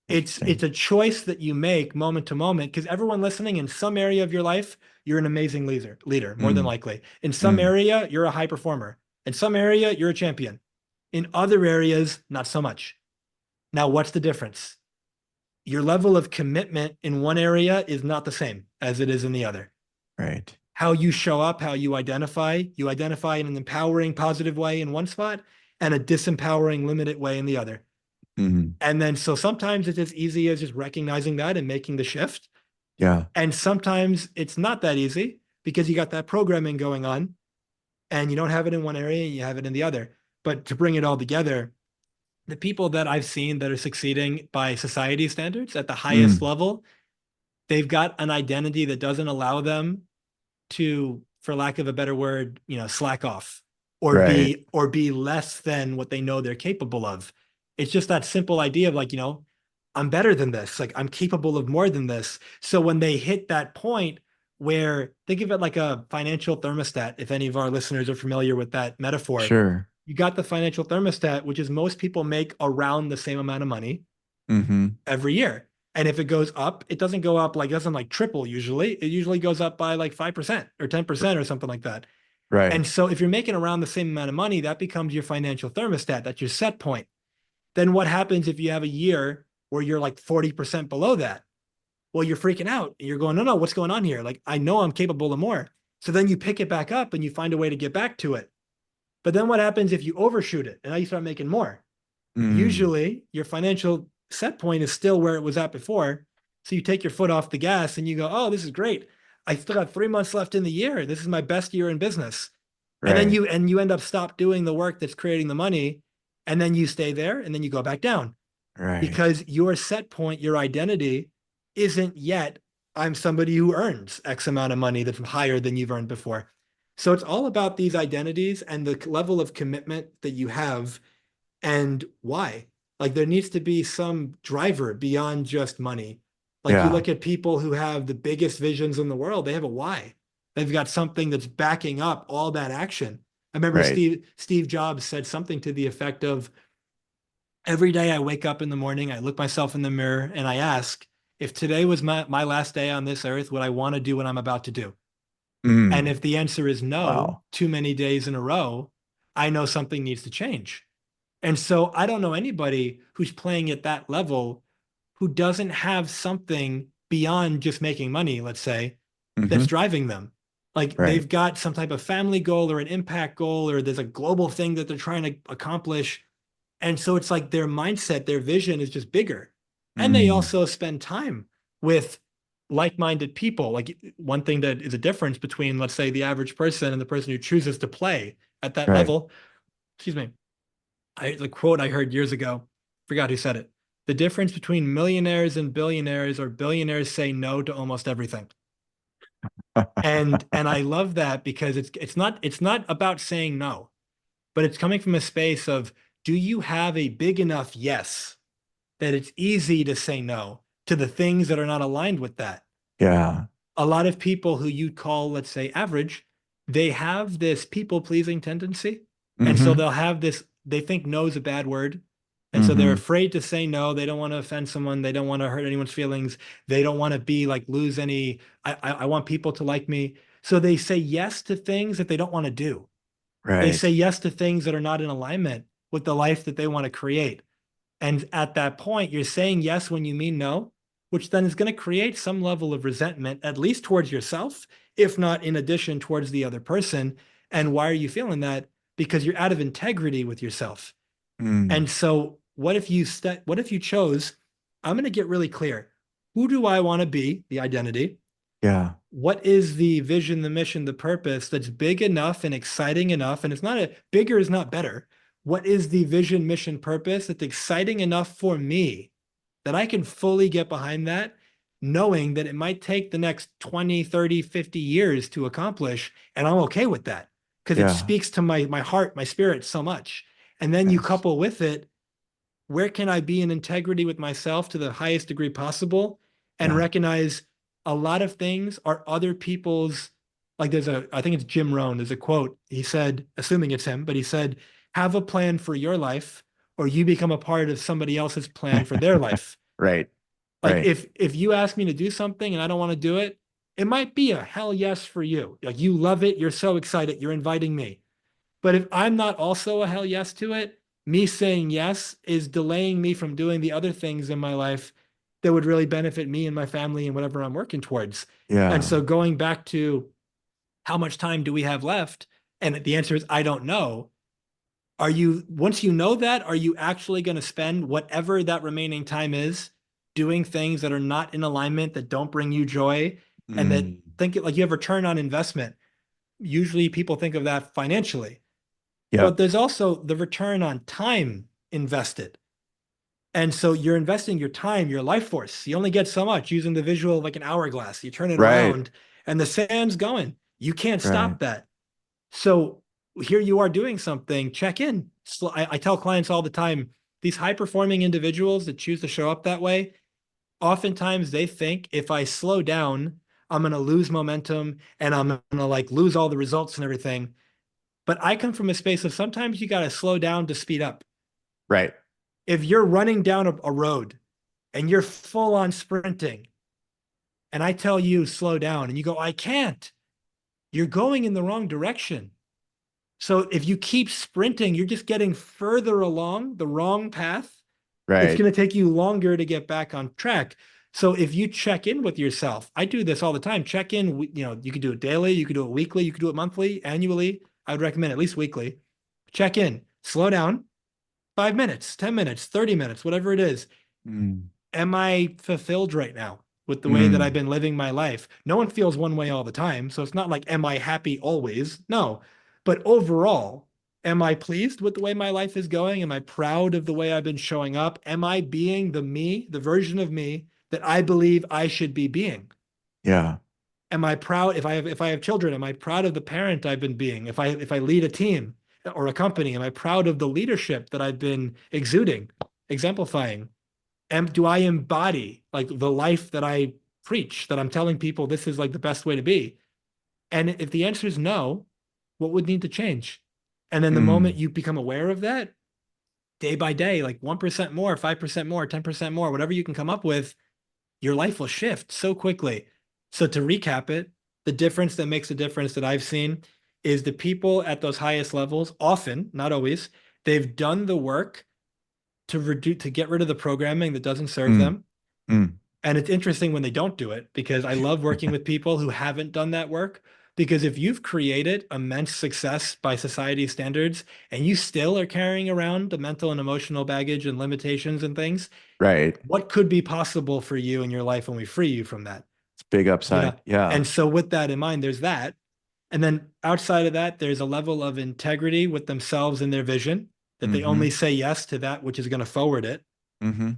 It's Interesting. a choice that you make moment to moment because everyone listening in some area of your life, you're an amazing leader, more than Mm. likely. In some Mm. area, you're a high performer. In some area, you're a champion. In other areas, not so much. Now, what's the difference? Your level of commitment in one area is not the same as it is in the other. Right. How you show up, how you identify in an empowering, positive way in one spot and a disempowering, limited way in the other. Mm. And then so sometimes it's as easy as just recognizing that and making the shift. Yeah. And sometimes it's not that easy because you got that programming going on and you don't have it in one area, you have it in the other. But to bring it all together, the people that I've seen that are succeeding by society standards at the highest Mm. level, they've got an identity that doesn't allow them to, for lack of a better word, slack off Right. or be less than what they know they're capable of. It's just that simple idea of like, I'm better than this. Like I'm capable of more than this. So when they hit that point where think of it like a financial thermostat, if any of our listeners are familiar with that metaphor, Sure. you got the financial thermostat, which is most people make around the same amount of money Mm-hmm. every year. And if it goes up, it doesn't go up like doesn't like triple usually. It usually goes up by like 5% or 10% or something like that. Right. And so if you're making around the same amount of money, that becomes your financial thermostat. That's your set point. Then what happens if you have a year where you're like 40% below that? Well, you're freaking out. You're going, no, no, what's going on here? Like, I know I'm capable of more. So then you pick it back up and you find a way to get back to it. But then what happens if you overshoot it and now you start making more? Mm, Usually your financial set point is still where it was at before. So you take your foot off the gas and you go, oh, this is great. I still got 3 months left in the year. This is my best year in business. And then right. you end up stop doing the work that's creating the money. And then you stay there and then you go back down Right. because your set point, your identity isn't yet, I'm somebody who earns X amount of money that's higher than you've earned before. So it's all about these identities and the level of commitment that you have and why. Like there needs to be some driver beyond just money. Like you Yeah. look at people who have the biggest visions in the world, they have a why. They've got something that's backing up all that action. I remember Right. Steve Jobs said something to the effect of every day I wake up in the morning, I look myself in the mirror and I ask, if today was my last day on this earth, would I want to do what I'm about to do? And Mm, if the answer is no, wow. too many days in a row, I know something needs to change. And so I don't know anybody who's playing at that level who doesn't have something beyond just making money, let's say, Hmm. that's driving them. Like Right. they've got some type of family goal or an impact goal, or there's a global thing that they're trying to accomplish. And so it's like their mindset, their vision is just bigger. And they Mm, also spend time with like-minded people. Like one thing that is a difference between, let's say, the average person and the person who chooses to play at that right. level. Excuse me. The quote I heard years ago, forgot who said it. The difference between millionaires and billionaires are billionaires say no to almost everything. And I love that because it's not about saying no, but it's coming from a space of, do you have a big enough yes that it's easy to say no to the things that are not aligned with that? Yeah. A lot of people who you'd call, let's say, average, they have this people pleasing tendency. And so Hmm. they'll have this, they think no is a bad word. And so they're Hmm. afraid to say no. They don't want to offend someone. They don't want to hurt anyone's feelings. They don't want to be like lose any. I want people to like me. So they say yes to things that they don't want to do. They say Right. yes to things that are not in alignment with the life that they want to create. And at that point, you're saying yes when you mean no, which then is going to create some level of resentment, at least towards yourself, if not in addition towards the other person. And why are you feeling that? Because you're out of integrity with yourself. Mm, And so, what if you chose, I'm going to get really clear. Who do I want to be? The identity. yeah. What is the vision, the mission, the purpose that's big enough and exciting enough? And it's not a bigger is not better. What is the vision, mission, purpose that's exciting enough for me that I can fully get behind that, knowing that it might take the next 20, 30, 50 years to accomplish. And I'm okay with that because it Yeah. speaks to my heart, my spirit so much. And then you Yes. couple with it, where can I be in integrity with myself to the highest degree possible and Yeah. recognize a lot of things are other people's, like I think it's Jim Rohn, there's a quote. He said, assuming it's him, but he said, have a plan for your life or you become a part of somebody else's plan for their life. Right. Like Right. if you ask me to do something and I don't want to do it, it might be a hell yes for you. Like you love it, you're so excited, you're inviting me. But if I'm not also a hell yes to it, me saying yes is delaying me from doing the other things in my life that would really benefit me and my family and whatever I'm working towards. And Yeah. so going back to how much time do we have left? And the answer is, I don't know. Are you, once you know that, are you actually going to spend whatever that remaining time is doing things that are not in alignment, that don't bring you joy, and that Mm, think it like you have return on investment? Usually people think of that financially, but yep. there's also the return on time invested. And so you're investing your time, your life force. You only get so much using the visual like an hourglass. You turn it Right. around and the sand's going. You can't Right. stop that. So here you are doing something, check in. I tell clients all the time, these high performing individuals that choose to show up that way, oftentimes they think if I slow down, I'm going to lose momentum and I'm going to like lose all the results and everything. But I come from a space of sometimes you got to slow down to speed up. Right. If you're running down a road and you're full on sprinting, and I tell you slow down, and you go, I can't, you're going in the wrong direction. So if you keep sprinting, you're just getting further along the wrong path. It's Right. going to take you longer to get back on track. So if you check in with yourself, I do this all the time. Check in, you could do it daily, you could do it weekly, you could do it monthly, annually. I would recommend at least weekly. Check in, slow down, 5 minutes, 10 minutes, 30 minutes, whatever it is. Mm. Am I fulfilled right now with the way that I've Mm. been living my life? No one feels one way all the time. So it's not like, am I happy always? No. But overall, am I pleased with the way my life is going? Am I proud of the way I've been showing up? Am I being the me, the version of me that I believe I should be being? Yeah. Am I proud if I have children, am I proud of the parent I've been being? If I lead a team or a company, am I proud of the leadership that I've been exuding, exemplifying? Do I embody like the life that I preach, that I'm telling people this is like the best way to be? And if the answer is no, what would need to change? And then the moment Mm. you become aware of that, day by day, like 1% more, 5% more, 10% more, whatever you can come up with, your life will shift so quickly. So to recap it, the difference that makes a difference that I've seen is the people at those highest levels, often, not always, they've done the work to get rid of the programming that doesn't serve Mm. them. Mm. And it's interesting when they don't do it because I love working with people who haven't done that work. Because if you've created immense success by society standards and you still are carrying around the mental and emotional baggage and limitations and things, Right. what could be possible for you in your life when we free you from that? It's big Yeah. upside. Yeah. And so, with that in mind, there's that. And then outside of that, there's a level of integrity with themselves and their vision that they Mm-hmm. only say yes to that which is going to forward it. Mm-hmm.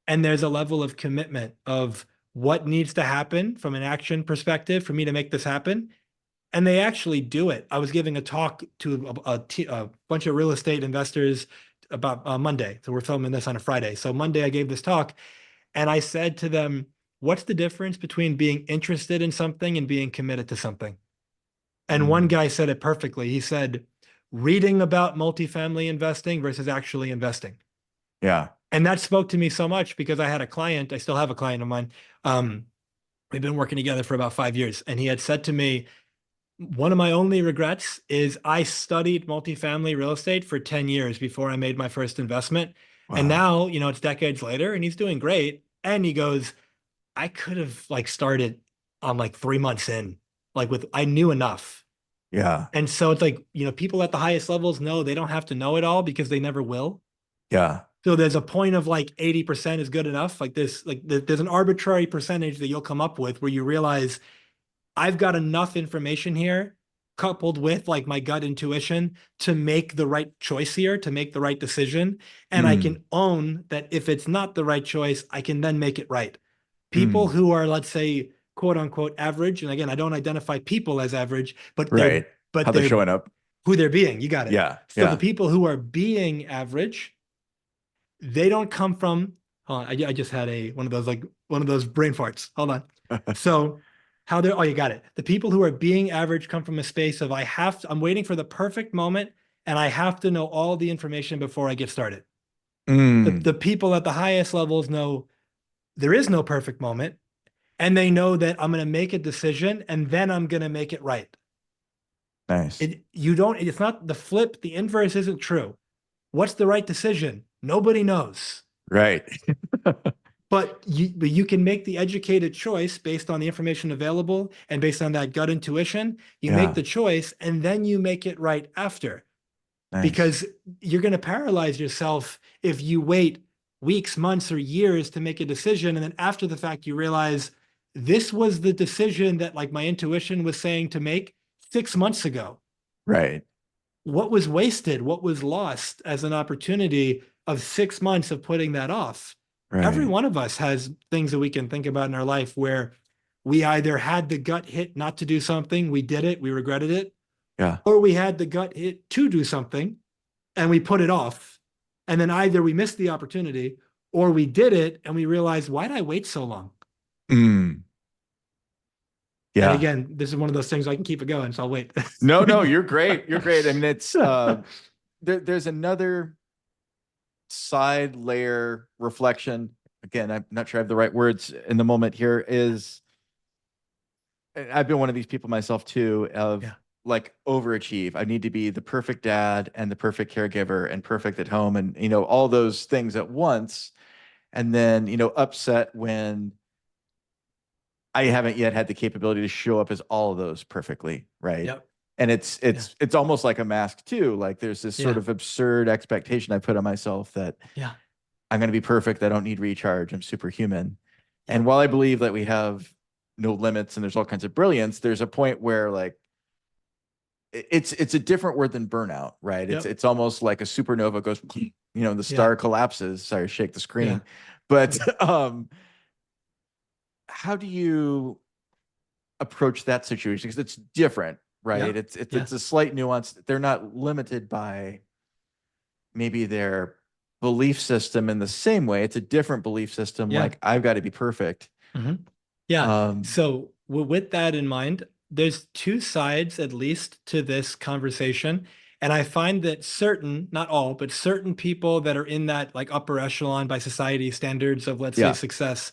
And there's a level of commitment of what needs to happen from an action perspective for me to make this happen. And they actually do it. I was giving a talk to a bunch of real estate investors about Monday. So we're filming this on a Friday. So Monday, I gave this talk and I said to them, what's the difference between being interested in something and being committed to something? And one Mm. guy said it perfectly. He said, reading about multifamily investing versus actually investing. Yeah. And that spoke to me so much because I had a client, I still have a client of mine. Um, we've been working together for about 5 years. And he had said to me, one of my only regrets is I studied multifamily real estate for 10 years before I made my first investment. And Wow. now, it's decades later and he's doing great. And he goes, I could have like started on like 3 months in, like I knew enough. Yeah. And so it's like, people at the highest levels know they don't have to know it all because they never will. Yeah. So there's a point of like 80% is good enough. Like this, like there's an arbitrary percentage that you'll come up with where you realize I've got enough information here coupled with like my gut intuition to make the right choice here, to make the right decision. And I Mm. can own that if it's not the right choice, I can then make it right. People Mm. who are, let's say, quote unquote average, and again, I don't identify people as average, but they're Right. but How they're they're showing up. who they're being. You got it. Yeah. So the Yeah. people who are being average, they don't come from. Hold on, I just had one of those brain farts. Hold on. So you got it. The people who are being average come from a space of I'm waiting for the perfect moment and I have to know all the information before I get started. The Mm. people at the highest levels know there is no perfect moment and they know that I'm going to make a decision and then I'm going to make it right. Nice. It's not the flip, the inverse isn't true. What's the right decision? Nobody knows. Right. But you can make the educated choice based on the information available and based on that gut intuition. You make Yeah. the choice and then you make it right after Nice. because you're going to paralyze yourself if you wait weeks, months, or years to make a decision. And then after the fact, you realize this was the decision that like my intuition was saying to make 6 months ago. Right. What was wasted? What was lost as an opportunity of 6 months of putting that off? Every Right. one of us has things that we can think about in our life where we either had the gut hit not to do something, we did it, we regretted it, Yeah. or we had the gut hit to do something and we put it off. And then either we missed the opportunity or we did it and we realized, why did I wait so long? Mm. And Yeah. again, this is one of those things I can keep it going, so I'll wait. No, no, you're great. You're great. I mean, it's there's another side layer reflection. Again, I'm not sure I have the right words in the moment here. I've been one of these people myself too, of Yeah. like overachieve. I need to be the perfect dad and the perfect caregiver and perfect at home and all those things at once. and then, upset when I haven't yet had the capability to show up as all of those perfectly, right? Yep. And it's Yeah. it's it's almost like a mask too. Like there's this sort Yeah. of absurd expectation I put on myself that Yeah. I'm going to be perfect. I don't need recharge. I'm superhuman. And Yep. while I believe that we have no limits and there's all kinds of brilliance, there's a point where like it's a different word than burnout, right? It's Yep. it's almost like a supernova goes, the Yeah. star collapses. Sorry, shake the Yeah. screen. But how do you approach that situation? Because it's different, right? Yep. Yeah. It's a slight nuance. They're not limited by maybe their belief system in the same way. It's a different belief system. Yeah. Like I've got to be perfect. Yeah. Um, So with that in mind, there's two sides at least to this conversation. And I find that certain, not all, but certain people that are in that like upper echelon by society standards of, let's say, yeah, success,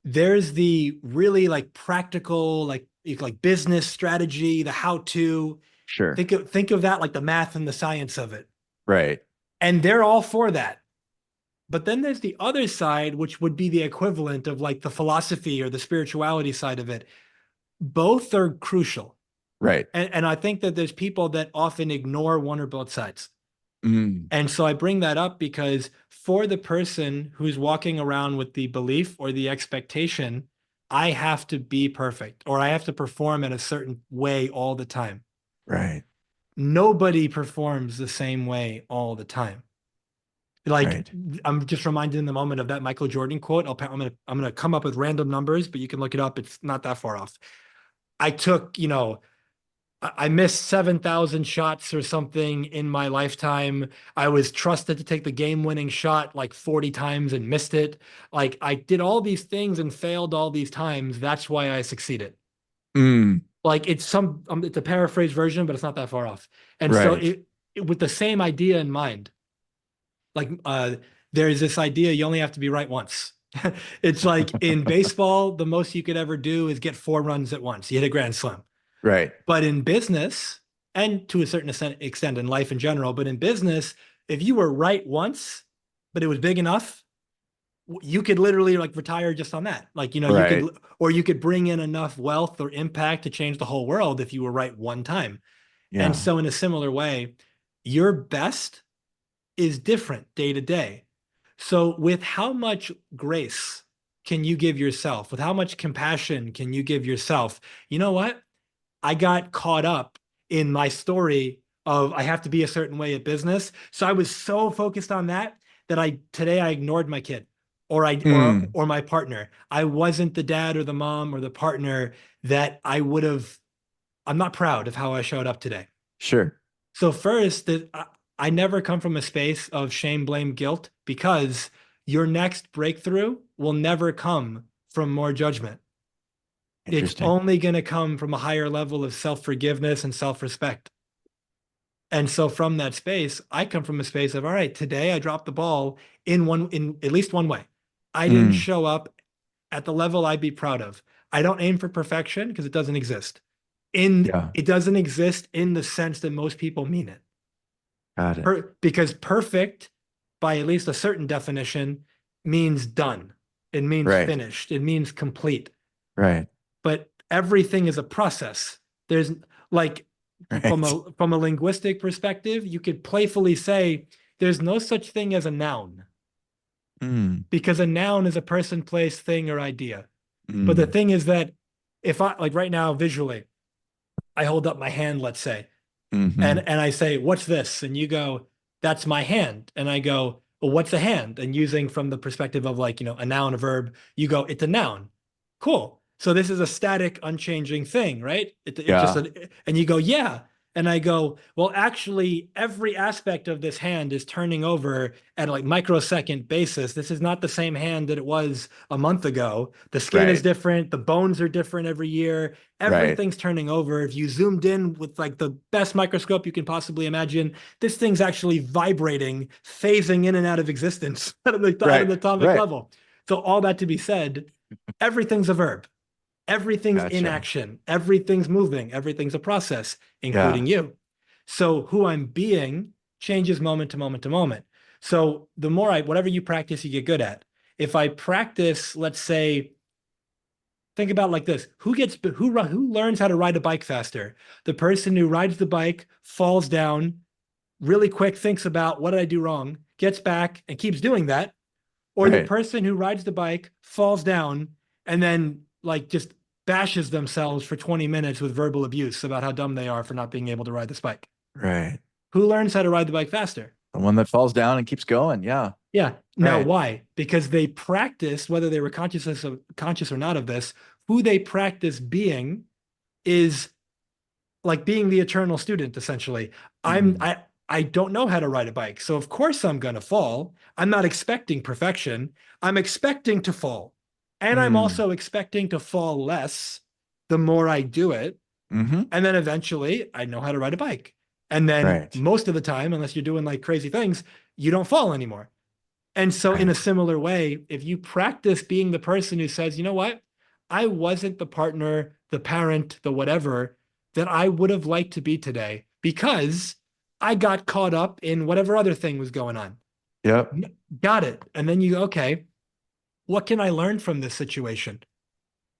there's the really like practical, like business strategy, the how to sure, think of that like the math and the science of it. right, And they're all for that. But then there's the other side, which would be the equivalent of like the philosophy or the spirituality side of it. Both are crucial. right. And I think that there's people that often ignore one or both sides. Mm, And so I bring that up because for the person who's walking around with the belief or the expectation, I have to be perfect or I have to perform in a certain way all the time. right, Nobody performs the same way all the time. Like right. I'm just reminded in the moment of that Michael Jordan quote. I'm gonna come up with random numbers, but you can look it up. It's not that far off. I took, I missed 7,000 shots or something in my lifetime. I was trusted to take the game-winning shot like 40 times and missed it. Like I did all these things and failed all these times. That's why I succeeded. Mm, Like it's a paraphrased version, but it's not that far off. And so right. with the same idea in mind, like there's this idea you only have to be right once. It's like in baseball, the most you could ever do is get 4 runs at once. You hit a grand slam. Right. But in business, and to a certain extent in life in general, but in business, if you were right once, but it was big enough, you could literally like retire just on that. Like, you Right. could, or you could bring in enough wealth or impact to change the whole world if you were right one time. And Yeah. so, in a similar way, your best is different day to day. So, with how much grace can you give yourself? With how much compassion can you give yourself? You know what? I got caught up in my story of I have to be a certain way at business. So I was so focused on that that I ignored my kid or I Mm, or my partner. I wasn't the dad or the mom or the partner that I would have. I'm not proud of how I showed up today. sure. So first, that I never come from a space of shame, blame, guilt because your next breakthrough will never come from more judgment. It's Interesting. only going to come from a higher level of self-forgiveness and self-respect. And so from that space, I come from a space of, all right, today I dropped the ball in at least one way. I didn't Mm, show up at the level I'd be proud of. I don't aim for perfection because it doesn't exist. yeah. It doesn't exist in the sense that most people mean it. Got it. Because perfect, by at least a certain definition, means done. It means Right. finished. It means complete. Right. But everything is a process. There's like Right. from a linguistic perspective, you could playfully say there's no such thing as a noun Mm, because a noun is a person, place, thing, or idea. But the mm, thing is that if I like right now visually, I hold up my hand, let's say, mm-hmm. and I say, "What's this?" And you go, "That's my hand." And I go, "Well, what's a hand?" And using from the perspective of like, a noun, a verb, you go, "It's a noun." Cool. So this is a static, unchanging thing, right? It's just Yeah. and you go, "Yeah." And I go, "Well, actually, every aspect of this hand is turning over at a like microsecond basis. This is not the same hand that it was a month ago. The skin is Right. different, the bones are different every year. Right. Everything's turning over. If you zoomed in with like the best microscope you can possibly imagine, this thing's actually vibrating, phasing in and out of existence at an Right. atomic Right. level." So all that to be said, everything's a verb. Everything's in Gotcha. action. Everything's moving. Everything's a process, Yeah. including you. So who I'm being changes moment to moment to moment. So the more whatever you practice, you get good at. If I practice, let's say, think about like this: who learns how to ride a bike faster? The person who rides the bike, falls down really quick, thinks about what did I do wrong, gets back and keeps doing that, or the Right. person who rides the bike, falls down, and then like just bashes themselves for 20 minutes with verbal abuse about how dumb they are for not being able to ride this bike. Right. Who learns how to ride the bike faster? The one that falls down and keeps going. Yeah. Yeah. Now, Right. why? Because they practiced, whether they were conscious or not of this, who they practice being is like being the eternal student, essentially. I'm Mm. I don't know how to ride a bike. So of course I'm gonna fall. I'm not expecting perfection. I'm expecting to fall. And I'm Mm. also expecting to fall less the more I do it. Mm-hmm. And then eventually I know how to ride a bike. And then Right. most of the time, unless you're doing like crazy things, you don't fall anymore. And so, in a Right. similar way, if you practice being the person who says, you know what, I wasn't the partner, the parent, the whatever that I would have liked to be today because I got caught up in whatever other thing was going on. Yep. Got it. And then you go, okay, what can I learn from this situation?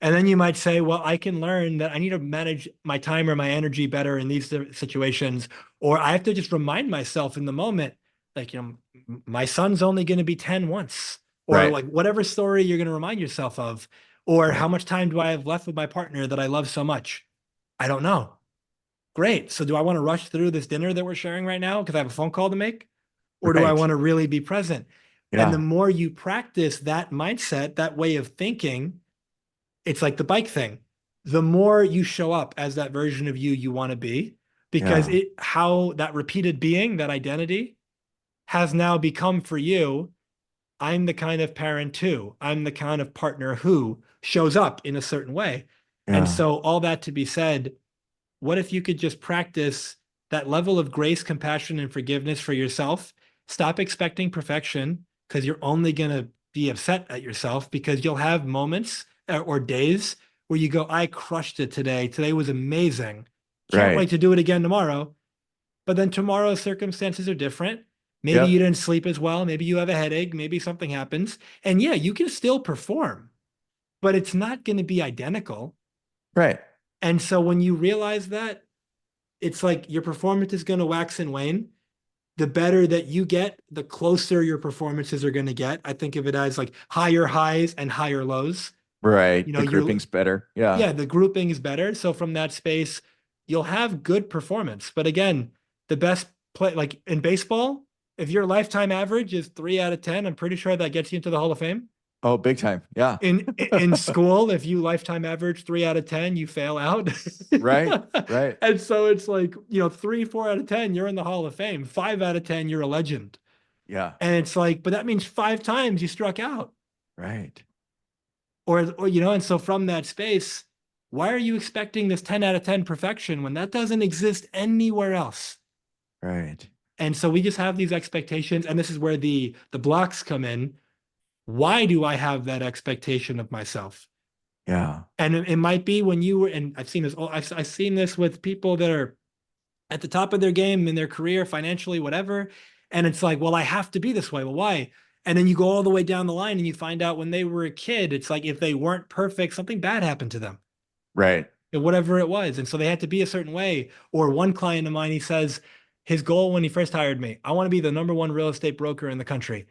And then you might say, well, I can learn that I need to manage my time or my energy better in these situations, or I have to just remind myself in the moment, like, my son's only going to be 10 once, or Right. like whatever story you're going to remind yourself of, or how Right. much time do I have left with my partner that I love so much? I don't know. Great. So do I want to rush through this dinner that we're sharing right now because I have a phone call to make? Or do I Right. want to really be present? And the Yeah. more you practice that mindset, that way of thinking, it's like the bike thing. The more you show up as that version of you want to be, because Yeah. it how that repeated being, that identity has now become for you, I'm the kind of parent who, I'm the kind of partner who shows up in a certain way. And Yeah. so all that to be said, what if you could just practice that level of grace, compassion, and forgiveness for yourself? Stop expecting perfection because you're only going to be upset at yourself because you'll have moments or days where you go, I crushed it today. Today was amazing. Can't wait Right. to do it again tomorrow. But then tomorrow's circumstances are different. Maybe you Yep. didn't sleep as well. Maybe you have a headache. Maybe something happens. And yeah, you can still perform, but it's not going to be identical. Right. And so when you realize that, it's like your performance is going to wax and wane. The better that you get, the closer your performances are going to get. I think of it as like higher highs and higher lows. Right. You know, The you're, grouping's better. Yeah. yeah, the grouping is better. So from that space, you'll have good performance. But again, the best play, like in baseball, if your lifetime average is 3 out of 10, I'm pretty sure that gets you into the Hall of Fame. Oh, big time. Yeah. In school, if you lifetime average 3 out of 10, you fail out. Right. Right. And so it's like, 3, 4 out of 10, you're in the Hall of Fame. 5 out of 10, you're a legend. Yeah. And it's like, but that means 5 times you struck out. Right. And so from that space, why are you expecting this 10 out of 10 perfection when that doesn't exist anywhere else? Right. And so we just have these expectations, and this is where the blocks come in. Why do I have that expectation of myself? Yeah. And it might be when you were, and I've seen this, I've seen this with people that are at the top of their game in their career, financially, whatever. And it's like, well, I have to be this way. Well, why? And then you go all the way down the line and you find out when they were a kid, it's like if they weren't perfect, something bad happened to them, Right. whatever it was. And so they had to be a certain way. Or one client of mine, he says his goal when he first hired me, I want to be the number one real estate broker in the country.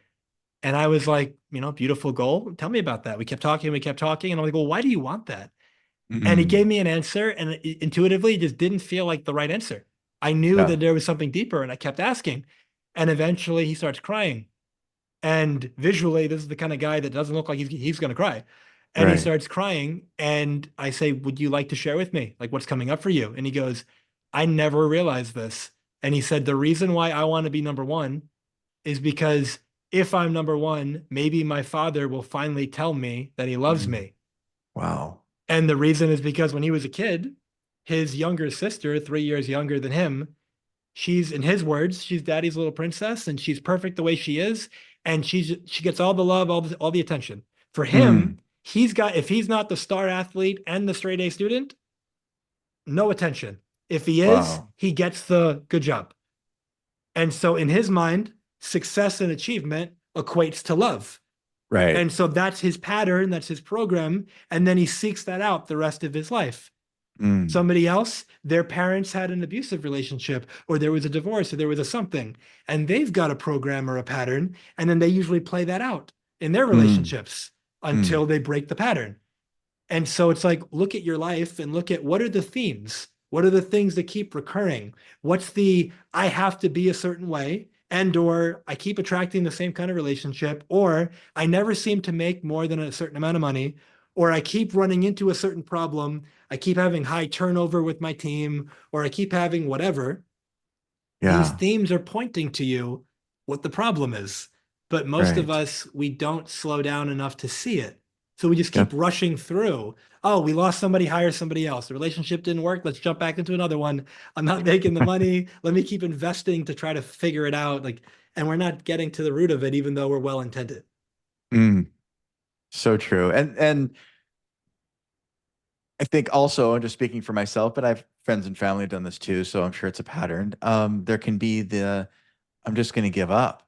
And I was like, beautiful goal. Tell me about that. We kept talking, we kept talking. And I'm like, well, why do you want that? And he gave Mm. me an answer, and intuitively, it just didn't feel like the right answer. I knew Yeah. that there was something deeper, and I kept asking. And eventually, he starts crying. And visually, this is the kind of guy that doesn't look like he's going to cry. And he Right. starts crying. And I say, would you like to share with me? Like, what's coming up for you? And he goes, I never realized this. And he said, the reason why I want to be number one is because if I'm number one, maybe my father will finally tell me that he loves Mm. me. Wow. And the reason is because when he was a kid, his younger sister, 3 years younger than him, she's, in his words, she's daddy's little princess and she's perfect the way she is. And she gets all the love, all the attention. For him, Mm. if he's not the star athlete and the straight A student, no attention. If he is, Wow. he gets the good job. And so in his mind, success and achievement equates to love. Right. And so that's his pattern, that's his program. And then he seeks that out the rest of his life. Mm. Somebody else, their parents had an abusive relationship, or there was a divorce, or there was a something, and they've got a program or a pattern, and then they usually play that out in their Mm. relationships Mm. until they break the pattern. And so it's like, look at your life and look at what are the themes? What are the things that keep recurring? What's the I have to be a certain way, and or I keep attracting the same kind of relationship, or I never seem to make more than a certain amount of money, or I keep running into a certain problem, I keep having high turnover with my team, or I keep having whatever. These Yeah. themes are pointing to you what the problem is. But most of Right. us, we don't slow down enough to see it. So we just keep Yep. rushing through. Oh, we lost somebody, hire somebody else. The relationship didn't work. Let's jump back into another one. I'm not making the money. Let me keep investing to try to figure it out. Like, and we're not getting to the root of it, even though we're well intended. Mm. So true. And I think also, and just speaking for myself, but I've friends and family have done this too, so I'm sure it's a pattern. There can be the I'm just going to give up,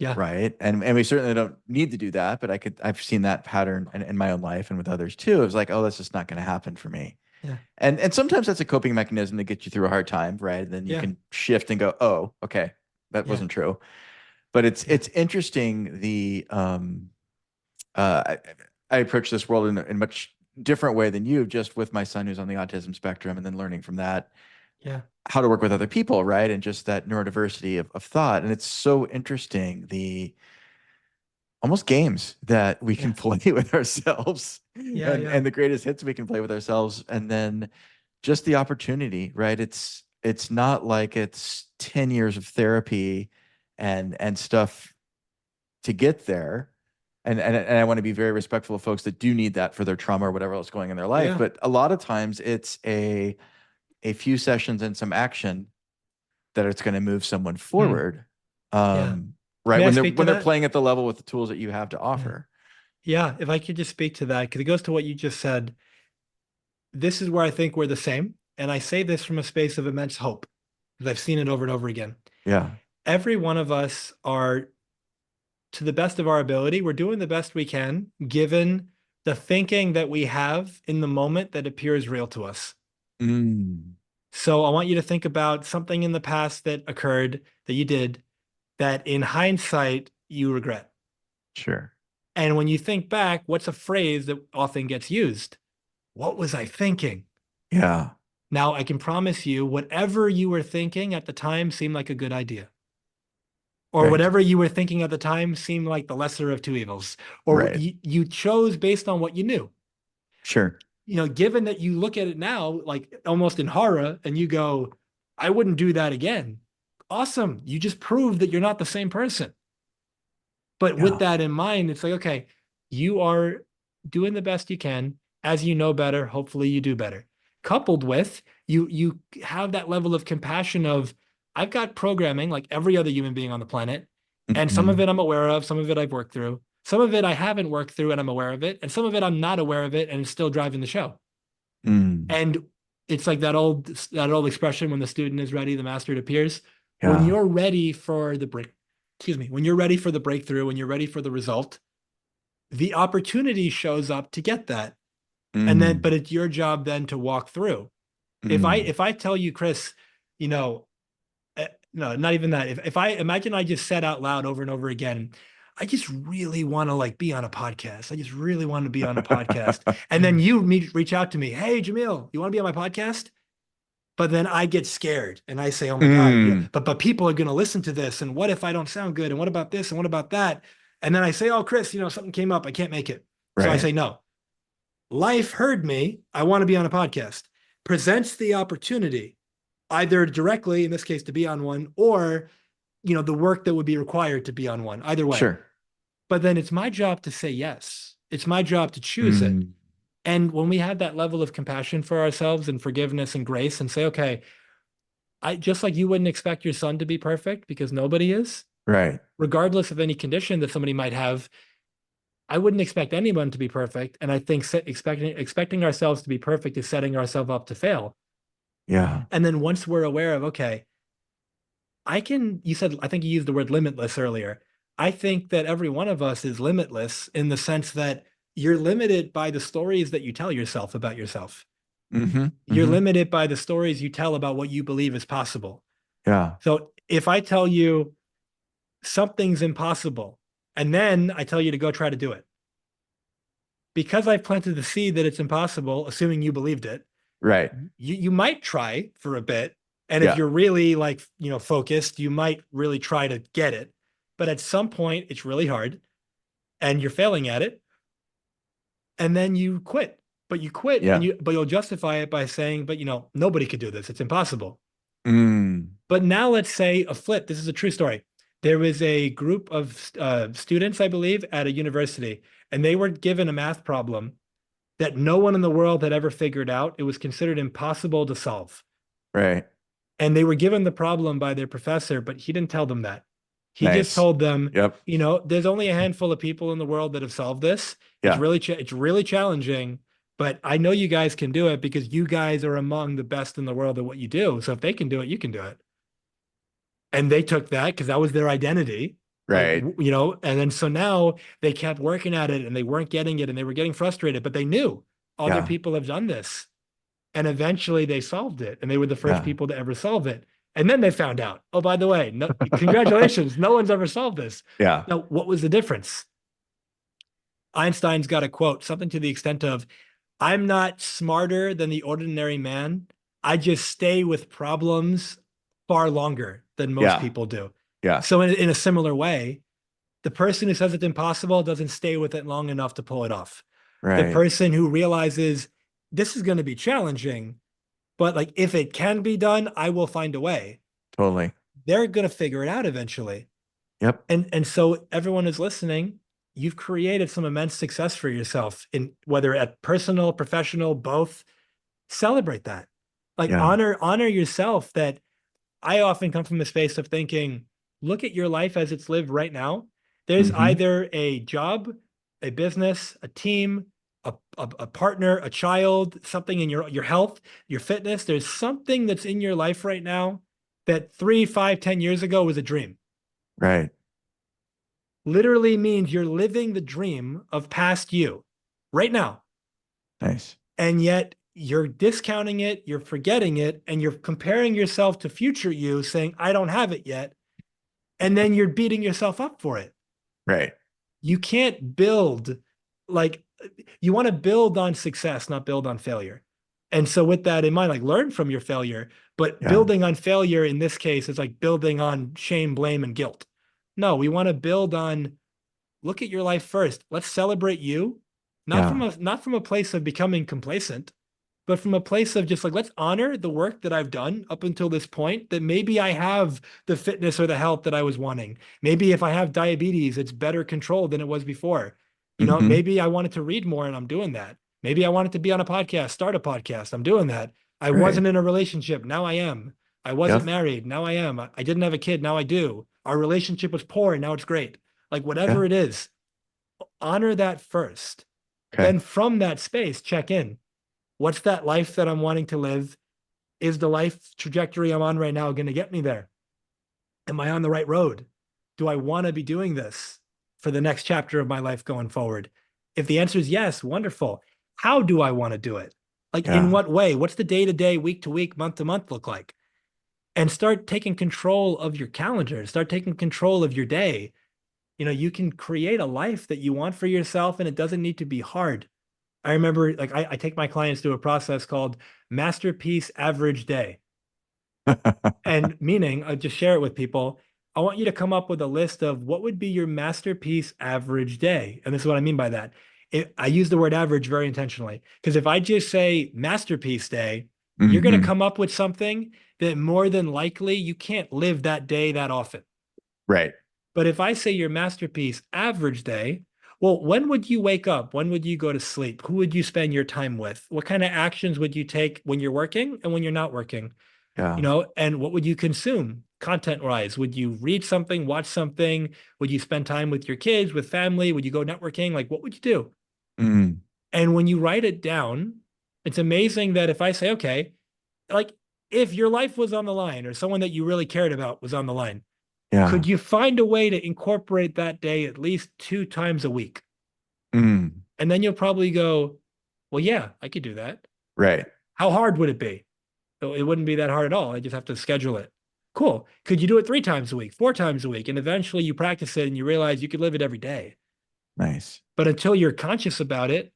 Yeah. right? And we certainly don't need to do that, but I've seen that pattern in my own life and with others too. It was like, oh, that's just not going to happen for me. Yeah. And sometimes that's a coping mechanism to get you through a hard time, right? And then you Yeah. can shift and go, oh, okay, that Yeah. wasn't true. But Yeah. it's interesting the uh, I approach this world in a much different way than you, just with my son who's on the autism spectrum, and then learning from that Yeah. how to work with other people, right? And just that neurodiversity of thought. And it's so interesting, the almost games that we can Yeah. play with ourselves Yeah. Yeah. and the greatest hits we can play with ourselves. And then just the opportunity, right? It's not like it's 10 years of therapy and stuff to get there. And I want to be very respectful of folks that do need that for their trauma or whatever else going in their life. Yeah. But a lot of times it's a few sessions and some action that it's going to move someone Hmm. forward. Yeah. Right. May I When speak to they're that? playing at the level with the tools that you have to Yeah. offer. Yeah. If I could just speak to that, because it goes to what you just said. This is where I think we're the same. And I say this from a space of immense hope because I've seen it over and over again. Yeah. Every one of us are, to the best of our ability, we're doing the best we can given the thinking that we have in the moment that appears real to us. Mm, So I want you to think about something in the past that occurred that you did that in hindsight you regret. sure. And when you think back, what's a phrase that often gets used? What was I thinking? Yeah. Now, I can promise you, whatever you were thinking at the time seemed like a good idea. Or Right. whatever you were thinking at the time seemed like the lesser of two evils. Or Right. you chose based on what you knew. Sure. Given that you look at it now, like almost in horror, and you go, I wouldn't do that again. Awesome. You just proved that you're not the same person. But with Yeah. that in mind, it's like, okay, you are doing the best you can. As you know better, hopefully you do better. Coupled with you have that level of compassion of I've got programming like every other human being on the planet, and some of Mm-hmm. it I'm aware of, some of it I've worked through, some of it I haven't worked through and I'm aware of it, and some of it I'm not aware of it and it's still driving the show. Mm, And it's like that old expression, when the student is ready, the master appears. When yeah. you're ready for the break, excuse me, when you're ready for the breakthrough, when you're ready for the result, the opportunity shows up to get that. And then, but Mm, it's your job then to walk through. If I mm, if I tell you, Chris, you know, no, not even that. If I imagine I just said out loud over and over again, I just really want to like be on a podcast. I just really want to be on a podcast. And then you reach out to me, hey Jamil, you want to be on my podcast? But then I get scared and I say, oh my God, mm, but people are going to listen to this. And what if I don't sound good? And what about this? And what about that? And then I say, oh, Chris, something came up. I can't make it. So I right. say, no, life heard me. I want to be on a podcast. Presents the opportunity, either directly, in this case, to be on one, or, the work that would be required to be on one, either way. Sure. But then it's my job to say yes. It's my job to choose it. Mm, And when we have that level of compassion for ourselves and forgiveness and grace and say, okay, I just like you wouldn't expect your son to be perfect because nobody is, right. regardless of any condition that somebody might have. I wouldn't expect anyone to be perfect, and I think expecting ourselves to be perfect is setting ourselves up to fail. Yeah. And then once we're aware of, okay, you said, I think you used the word limitless earlier. I think that every one of us is limitless in the sense that you're limited by the stories that you tell yourself about yourself. Mm-hmm. You're Mm-hmm. limited by the stories you tell about what you believe is possible. Yeah. So if I tell you something's impossible and then I tell you to go try to do it, because I've planted the seed that it's impossible, assuming you believed it, Right. you might try for a bit. And if Yeah. you're really like, focused, you might really try to get it. But at some point, it's really hard and you're failing at it. And then you quit. But you quit Yeah. but you'll justify it by saying, but nobody could do this. It's impossible. Mm. But now let's say a flip. This is a true story. There was a group of students, I believe, at a university, and they were given a math problem that no one in the world had ever figured out. It was considered impossible to solve. Right. And they were given the problem by their professor, but he didn't tell them that. He just Nice. told them, Yep. there's only a handful of people in the world that have solved this. Yeah. It's really challenging, but I know you guys can do it because you guys are among the best in the world at what you do. So if they can do it, you can do it. And they took that because that was their identity. Like, Right. and then so now they kept working at it and they weren't getting it and they were getting frustrated, but they knew other Yeah. people have done this. And eventually they solved it and they were the first Yeah. people to ever solve it. And then they found out, oh, by the way, no, congratulations, no one's ever solved this. Yeah. Now, what was the difference? Einstein's got a quote, something to the extent of, I'm not smarter than the ordinary man. I just stay with problems far longer than most Yeah. people do. Yeah. So in a similar way, the person who says it's impossible doesn't stay with it long enough to pull it off. The Right. person who realizes this is going to be challenging, but like if it can be done, I will find a way. Totally. They're going to figure it out eventually. Yep. And so everyone is listening, you've created some immense success for yourself in whether at personal, professional, both. Celebrate that. Like Yeah. honor yourself. That I often come from a space of thinking, look at your life as it's lived right now. There's Mm-hmm. either a job, a business, a team, a partner, a child, something in your health, your fitness. There's something that's in your life right now that 3, 5, 10 years ago was a dream. Right. Literally means you're living the dream of past you right now. Nice. And yet you're discounting it, you're forgetting it, and you're comparing yourself to future you, saying, I don't have it yet. And then you're beating yourself up for it. Right. You can't build like you want to build on success, not build on failure. And so with that in mind, like learn from your failure, but Yeah. building on failure in this case is like building on shame, blame, and guilt. No, we want to build on look at your life first. Let's celebrate you, Yeah. not from a place of becoming complacent, but from a place of just like let's honor the work that I've done up until this point. That maybe I have the fitness or the health that I was wanting. Maybe if I have diabetes, it's better controlled than it was before. Mm-hmm. Maybe I wanted to read more and I'm doing that. Maybe I wanted to be on a podcast, start a podcast. I'm doing that. I Right. wasn't in a relationship. Now I am. I wasn't Yep. married. Now I am. I didn't have a kid. Now I do. Our relationship was poor and now it's great. Like Yeah. whatever it is, honor that first. Okay. Then from that space, check in. What's that life that I'm wanting to live? Is the life trajectory I'm on right now going to get me there? Am I on the right road? Do I want to be doing this for the next chapter of my life going forward? If the answer is yes, wonderful. How do I want to do it? Like in Yeah. what way? What's the day to day, week to week, month to month look like? And start taking control of your calendar, start taking control of your day. You can create a life that you want for yourself and it doesn't need to be hard. I remember like I take my clients through a process called masterpiece average day. And meaning, I just share it with people. I want you to come up with a list of what would be your masterpiece average day. And this is what I mean by that. I use the word average very intentionally because if I just say masterpiece day, you're going to Mm-hmm. come up with something that more than likely you can't live that day that often. Right. But if I say your masterpiece average day, well, when would you wake up? When would you go to sleep? Who would you spend your time with? What kind of actions would you take when you're working and when you're not working? Yeah. And what would you consume content wise? Would you read something, watch something? Would you spend time with your kids, with family? Would you go networking? Like, what would you do? Mm. And when you write it down, it's amazing that if I say, okay, like if your life was on the line or someone that you really cared about was on the line, Yeah. could you find a way to incorporate that day at least 2 times a week? Mm. And then you'll probably go, well, yeah, I could do that. Right. How hard would it be? So it wouldn't be that hard at all. I just have to schedule it. Cool. Could you do it 3 times a week, 4 times a week? And eventually you practice it and you realize you could live it every day. Nice. But until you're conscious about it,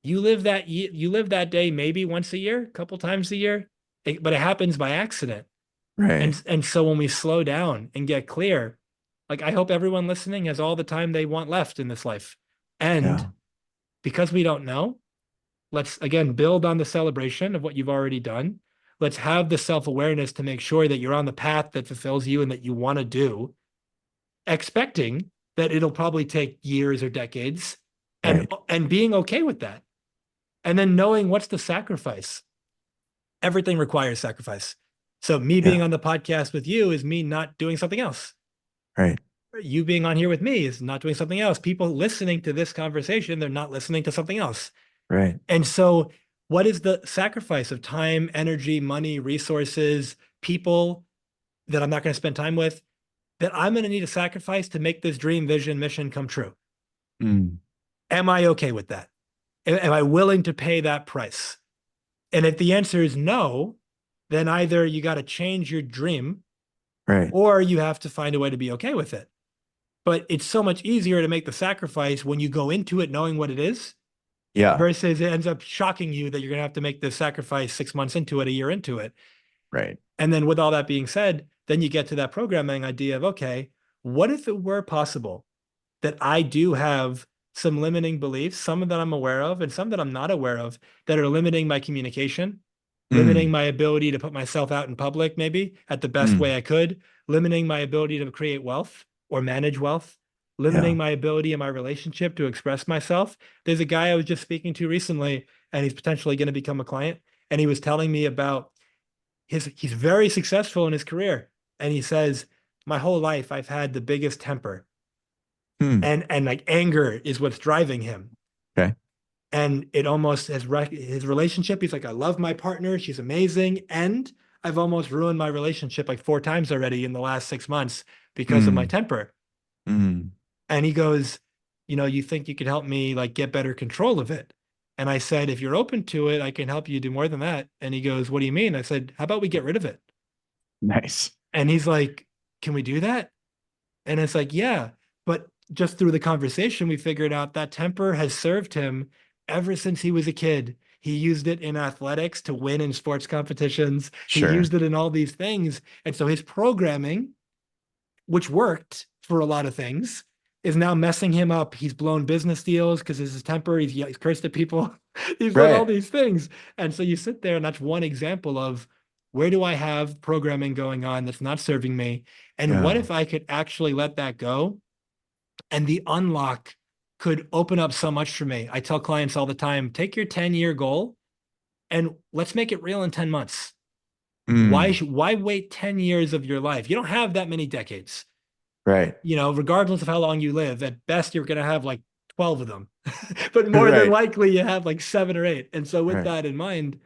you live that day maybe once a year, a couple times a year, but it happens by accident. Right. And so when we slow down and get clear, like I hope everyone listening has all the time they want left in this life. And Yeah. because we don't know, let's again build on the celebration of what you've already done. Let's have the self-awareness to make sure that you're on the path that fulfills you and that you want to do, expecting that it'll probably take years or decades, and Right. and being okay with that. And then knowing what's the sacrifice. Everything requires sacrifice. So me being Yeah. on the podcast with you is me not doing something else. Right. You being on here with me is not doing something else. People listening to this conversation, they're not listening to something else. Right. And so, what is the sacrifice of time, energy, money, resources, people that I'm not going to spend time with that I'm going to need a sacrifice to make this dream, vision, mission come true? Mm. Am I okay with that? Am I willing to pay that price? And if the answer is no, then either you got to change your dream Right. or you have to find a way to be okay with it. But it's so much easier to make the sacrifice when you go into it knowing what it is Yeah. versus it ends up shocking you that you're going to have to make the sacrifice 6 months into it, a year into it. Right. And then with all that being said, then you get to that programming idea of, okay, what if it were possible that I do have some limiting beliefs, some that I'm aware of and some that I'm not aware of that are limiting my communication, limiting Mm. my ability to put myself out in public, maybe at the best way Mm. I could, limiting my ability to create wealth or manage wealth, limiting Yeah. my ability in my relationship to express myself. There's a guy I was just speaking to recently, and he's potentially going to become a client. And he was telling me about he's very successful in his career. And he says, my whole life I've had the biggest temper. Mm. And like anger is what's driving him. Okay. And it almost has his relationship. He's like, I love my partner. She's amazing. And I've almost ruined my relationship like 4 times already in the last 6 months because of my Mm. temper. Mm. And he goes, you think you could help me like get better control of it? And I said, if you're open to it, I can help you do more than that. And he goes, what do you mean? I said, how about we get rid of it? Nice. And he's like, can we do that? And it's like, yeah. But just through the conversation, we figured out that temper has served him ever since he was a kid. He used it in athletics to win in sports competitions. He Sure. used it in all these things. And so his programming, which worked for a lot of things, is now messing him up. He's blown business deals because his temper. He's cursed at people. He's done all Right. these things. And so you sit there, and that's one example of where do I have programming going on that's not serving me? And what Yeah. if I could actually let that go? And the unlock could open up so much for me. I tell clients all the time, take your 10-year goal and let's make it real in 10 months. Mm. Why wait 10 years of your life? You don't have that many decades. Right. Regardless of how long you live, at best you're going to have like 12 of them. But more than Right. likely you have like 7 or 8. And so with Right. that in mind,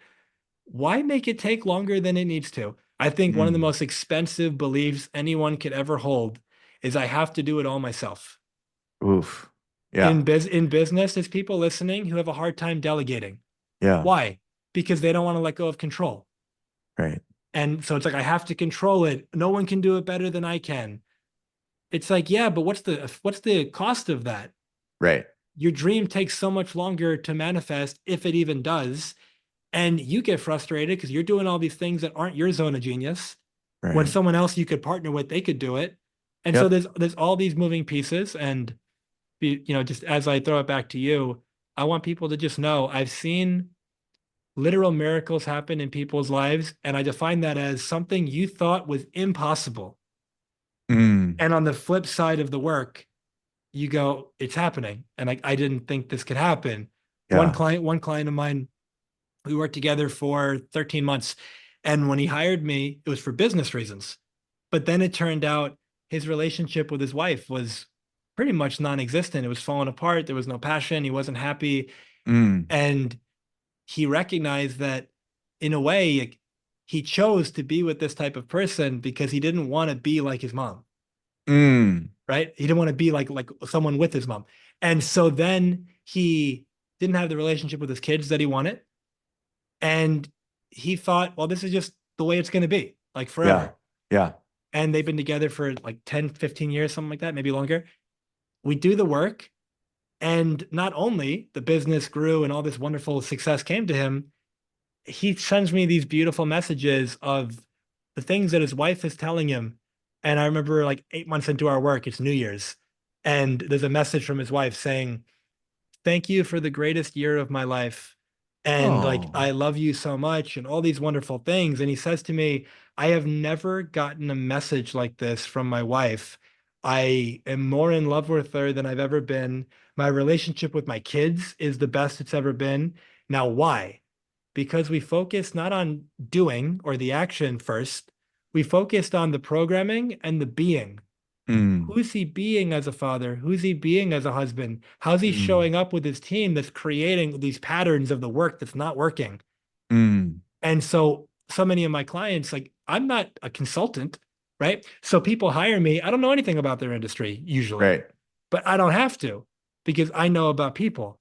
why make it take longer than it needs to? I think one of the Mm. most expensive beliefs anyone could ever hold is I have to do it all myself. Oof. Yeah. In business, there's people listening who have a hard time delegating. Yeah. Why? Because they don't want to let go of control. Right. And so it's like I have to control it. No one can do it better than I can. It's like, yeah, but what's the cost of that? Right. Your dream takes so much longer to manifest if it even does. And you get frustrated because you're doing all these things that aren't your zone of genius. When Right. someone else you could partner with, they could do it. And so Yep. there's all these moving pieces. And just as I throw it back to you, I want people to just know I've seen literal miracles happen in people's lives. And I define that as something you thought was impossible. Mm. And on the flip side of the work, you go, it's happening. And I didn't think this could happen. Yeah. One client of mine, we worked together for 13 months. And when he hired me, it was for business reasons. But then it turned out his relationship with his wife was pretty much non-existent. It was falling apart. There was no passion. He wasn't happy. Mm. And he recognized that in a way, he chose to be with this type of person because he didn't want to be like his mom, Mm. right? He didn't want to be like someone with his mom. And so then he didn't have the relationship with his kids that he wanted. And he thought, well, this is just the way it's going to be, like Yeah. forever. Yeah. And they've been together for like 10, 15 years, something like that, maybe longer. We do the work. And not only the business grew and all this wonderful success came to him, he sends me these beautiful messages of the things that his wife is telling him. And I remember like 8 months into our work, it's New Year's, and there's a message from his wife saying, thank you for the greatest year of my life. And like, Oh. I love you so much, and all these wonderful things. And he says to me, I have never gotten a message like this from my wife. I am more in love with her than I've ever been. My relationship with my kids is the best it's ever been. Now, why? Because we focused not on doing or the action first, we focused on the programming and the being. Mm. Who's he being as a father? Who's he being as a husband? How's he Mm. showing up with his team that's creating these patterns of the work that's not working? Mm. And so, so many of my clients, like, I'm not a consultant, right? So people hire me. I don't know anything about their industry usually, Right. but I don't have to because I know about people.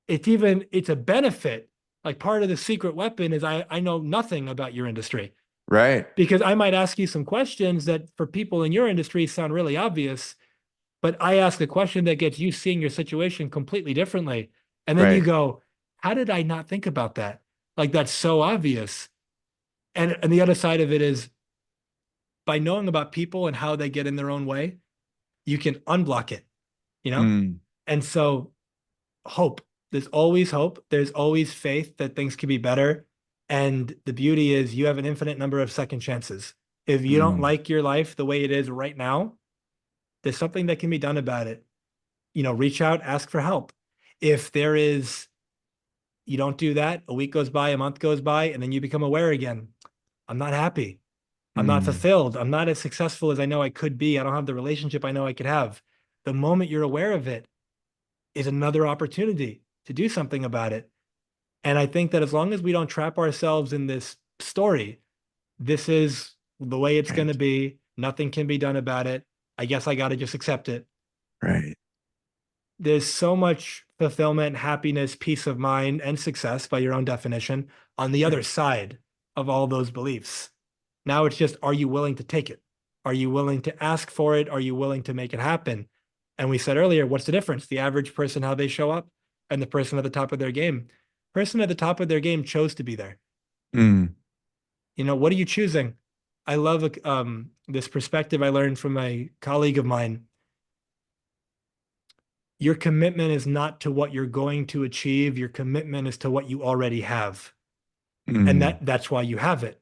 It's a benefit. Like part of the secret weapon is I know nothing about your industry Right. because I might ask you some questions that for people in your industry sound really obvious, but I ask a question that gets you seeing your situation completely differently. And then you Right. go, how did I not think about that? Like that's so obvious. And the other side of it is by knowing about people and how they get in their own way, you can unblock it, you know? Mm. And so hope. There's always hope. There's always faith that things can be better. And the beauty is you have an infinite number of second chances. If you don't Mm. like your life the way it is right now, there's something that can be done about it. Reach out, ask for help. If there is, you don't do that, a week goes by, a month goes by, and then you become aware again. I'm not happy. I'm not Mm. fulfilled. I'm not as successful as I know I could be. I don't have the relationship I know I could have. The moment you're aware of it is another opportunity to do something about it. And I think that as long as we don't trap ourselves in this story, this is the way it's going to Right. be. Nothing can be done about it. I guess I got to just accept it. Right. There's so much fulfillment, happiness, peace of mind, and success by your own definition on the other Right. side of all those beliefs. Now it's just, are you willing to take it? Are you willing to ask for it? Are you willing to make it happen? And we said earlier, what's the difference? The average person, how they show up, and the person at the top of their game. Person at the top of their game chose to be there. Mm. What are you choosing? I love this perspective I learned from a colleague of mine. Your commitment is not to what you're going to achieve. Your commitment is to what you already have. And Mm. that's why you have it.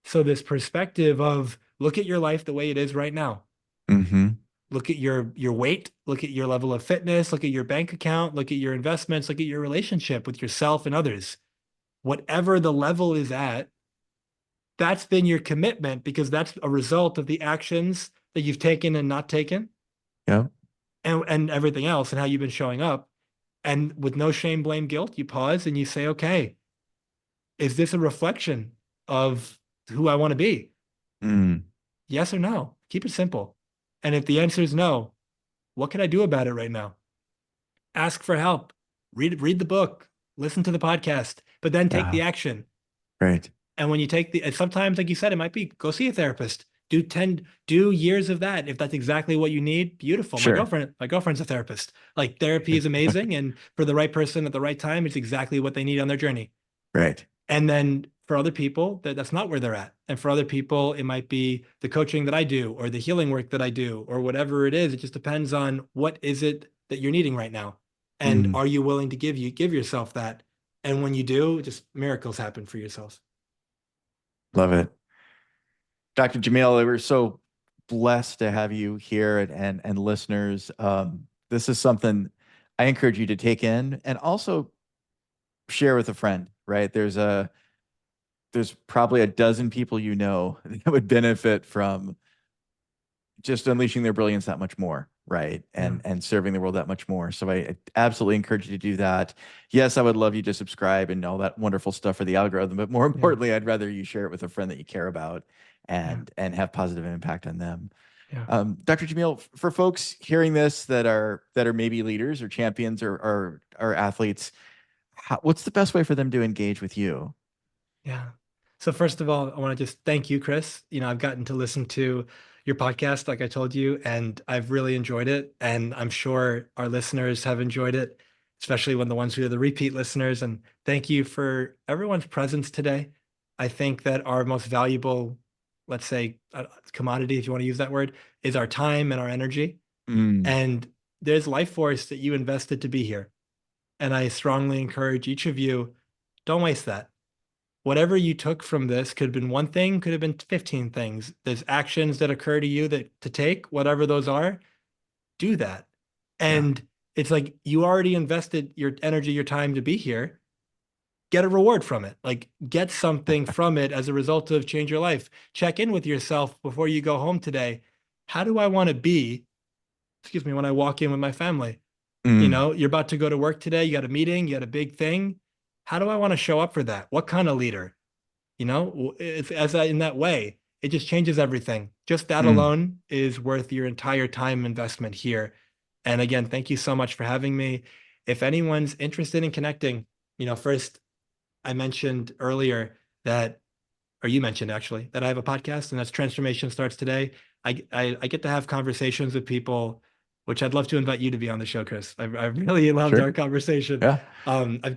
So this perspective of look at your life the way it is right now. Mm-hmm. Look at your weight, look at your level of fitness, look at your bank account, look at your investments, look at your relationship with yourself and others. Whatever the level is at, that's been your commitment because that's a result of the actions that you've taken and not taken Yeah. and everything else and how you've been showing up. And with no shame, blame, guilt, you pause and you say, okay, is this a reflection of who I want to be? Mm. Yes or no? Keep it simple. And if the answer is no, what can I do about it right now? Ask for help. Read the book, listen to the podcast, but then take the Yeah. action. Right. And when you take and sometimes, like you said, it might be go see a therapist. Do years of that. If that's exactly what you need, beautiful. Sure. My girlfriend's a therapist. Like therapy is amazing. And for the right person at the right time, it's exactly what they need on their journey. Right. And then for other people, that's not where they're at. And for other people, it might be the coaching that I do or the healing work that I do or whatever it is. It just depends on what is it that you're needing right now. And Mm. are you willing to give yourself that? And when you do, just miracles happen for yourself. Love it. Dr. Jamil, we're so blessed to have you here and listeners. This is something I encourage you to take in and also share with a friend, right? There's probably a dozen people that would benefit from just unleashing their brilliance that much more, right? Yeah. And serving the world that much more. So I absolutely encourage you to do that. Yes, I would love you to subscribe and all that wonderful stuff for the algorithm, but more Yeah. importantly, I'd rather you share it with a friend that you care about Yeah. and have positive impact on them. Yeah. Dr. Jamil, for folks hearing this that are maybe leaders or champions or athletes, what's the best way for them to engage with you? Yeah. So first of all, I want to just thank you, Chris. I've gotten to listen to your podcast, like I told you, and I've really enjoyed it. And I'm sure our listeners have enjoyed it, especially when the ones who are the repeat listeners. And thank you for everyone's presence today. I think that our most valuable, let's say, commodity, if you want to use that word, is our time and our energy. Mm, And there's life force that you invested to be here. And I strongly encourage each of you, don't waste that. Whatever you took from this could have been one thing, could have been 15 things. There's actions that occur to you that to take, whatever those are, do that. yeah. And it's like you already invested your energy, your time to be here. Get a reward from it. Like get something from it as a result of change your life. Check in with yourself before you go home today. How do I want to be, excuse me, when I walk in with my family? Mm, You're about to go to work today, you got a meeting, you got a big thing. How do I want to show up for that? What kind of leader? It's in that way, it just changes everything. Just that mm. alone is worth your entire time investment here. And again, thank you so much for having me. If anyone's interested in connecting, first I mentioned earlier that or you mentioned actually that I have a podcast and that's Transformation Starts Today. I get to have conversations with people, which I'd love to invite you to be on the show, Chris. I really loved Sure. our conversation. Yeah. I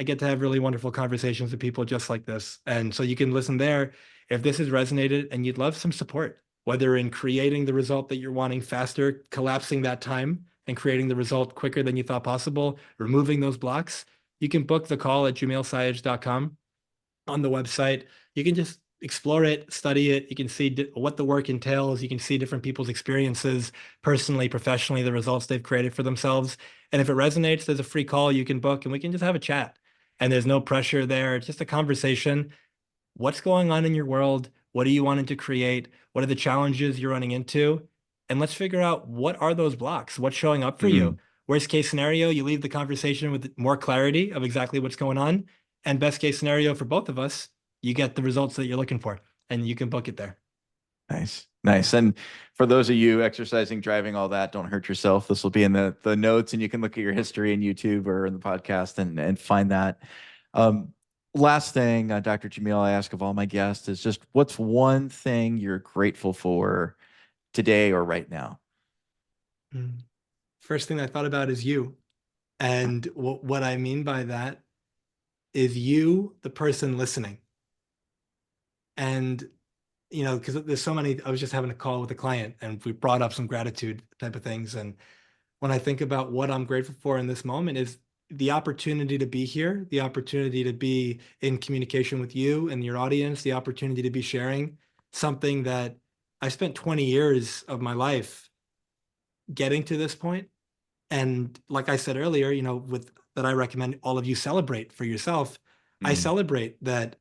get to have really wonderful conversations with people just like this. And so you can listen there if this has resonated and you'd love some support, whether in creating the result that you're wanting faster, collapsing that time and creating the result quicker than you thought possible, removing those blocks, you can book the call at jamilsayegh.com on the website. You can just explore it, study it. You can see what the work entails. You can see different people's experiences, personally, professionally, the results they've created for themselves. And if it resonates, there's a free call you can book and we can just have a chat. And there's no pressure there. It's just a conversation. What's going on in your world? What are you wanting to create? What are the challenges you're running into? And let's figure out what are those blocks? What's showing up for you? Mm, Worst case scenario, you leave the conversation with more clarity of exactly what's going on. And best case scenario for both of us, you get the results that you're looking for and you can book it there. nice. Nice. And for those of you exercising, driving, all that, don't hurt yourself. This will be in the notes and you can look at your history in YouTube or in the podcast and find that. Um, Last thing, Dr. Jamil, I ask of all my guests is just what's one thing you're grateful for today or right now? Mm. First thing I thought about is you. And what I mean by that is you, the person listening. And because there's so many, I was just having a call with a client and we brought up some gratitude type of things. And when I think about what I'm grateful for in this moment is the opportunity to be here, the opportunity to be in communication with you and your audience, the opportunity to be sharing something that I spent 20 years of my life getting to this point. And like I said earlier, with that, I recommend all of you celebrate for yourself. I Mm, celebrate that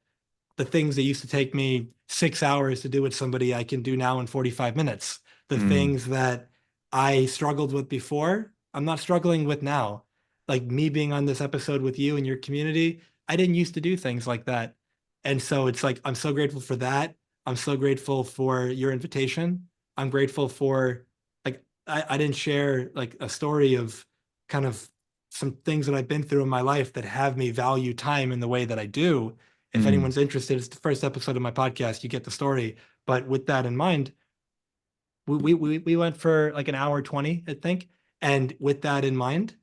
the things that used to take me 6 hours to do with somebody, I can do now in 45 minutes. The mm, things that I struggled with before, I'm not struggling with now. Like me being on this episode with you and your community, I didn't used to do things like that. And so it's like, I'm so grateful for that. I'm so grateful for your invitation. I'm grateful for, like, I didn't share like a story of kind of some things that I've been through in my life that have me value time in the way that I do. If mm, anyone's interested, it's the first episode of my podcast. You get the story. But with that in mind, we went for like an hour 20, I think. And with that in mind,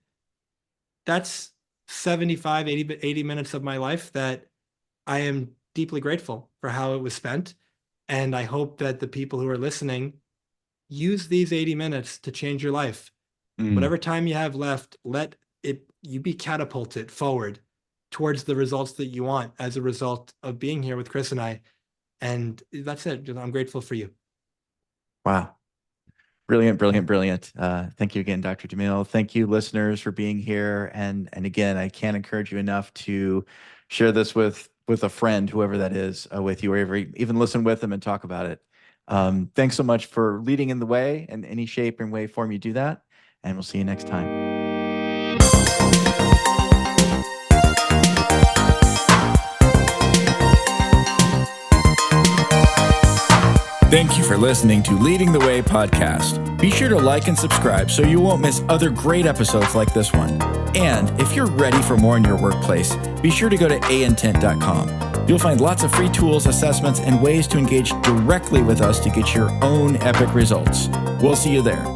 that's 75, 80 minutes of my life that I am deeply grateful for how it was spent. And I hope that the people who are listening use these 80 minutes to change your life. mm. Whatever time you have left, let it you be catapulted forward towards the results that you want as a result of being here with Chris and I. And that's it. I'm grateful for you. Wow. Brilliant, Yeah. brilliant, brilliant. Thank you again, Dr. Jamil. Thank you, listeners, for being here. And again, I can't encourage you enough to share this with a friend, whoever that is, with you, or even listen with them and talk about it. Thanks so much for leading in the way in any shape and way, form you do that. And we'll see you next time. Thank you for listening to Leading the Way podcast. Be sure to like and subscribe so you won't miss other great episodes like this one. And if you're ready for more in your workplace, be sure to go to aintent.com. You'll find lots of free tools, assessments, and ways to engage directly with us to get your own epic results. We'll see you there.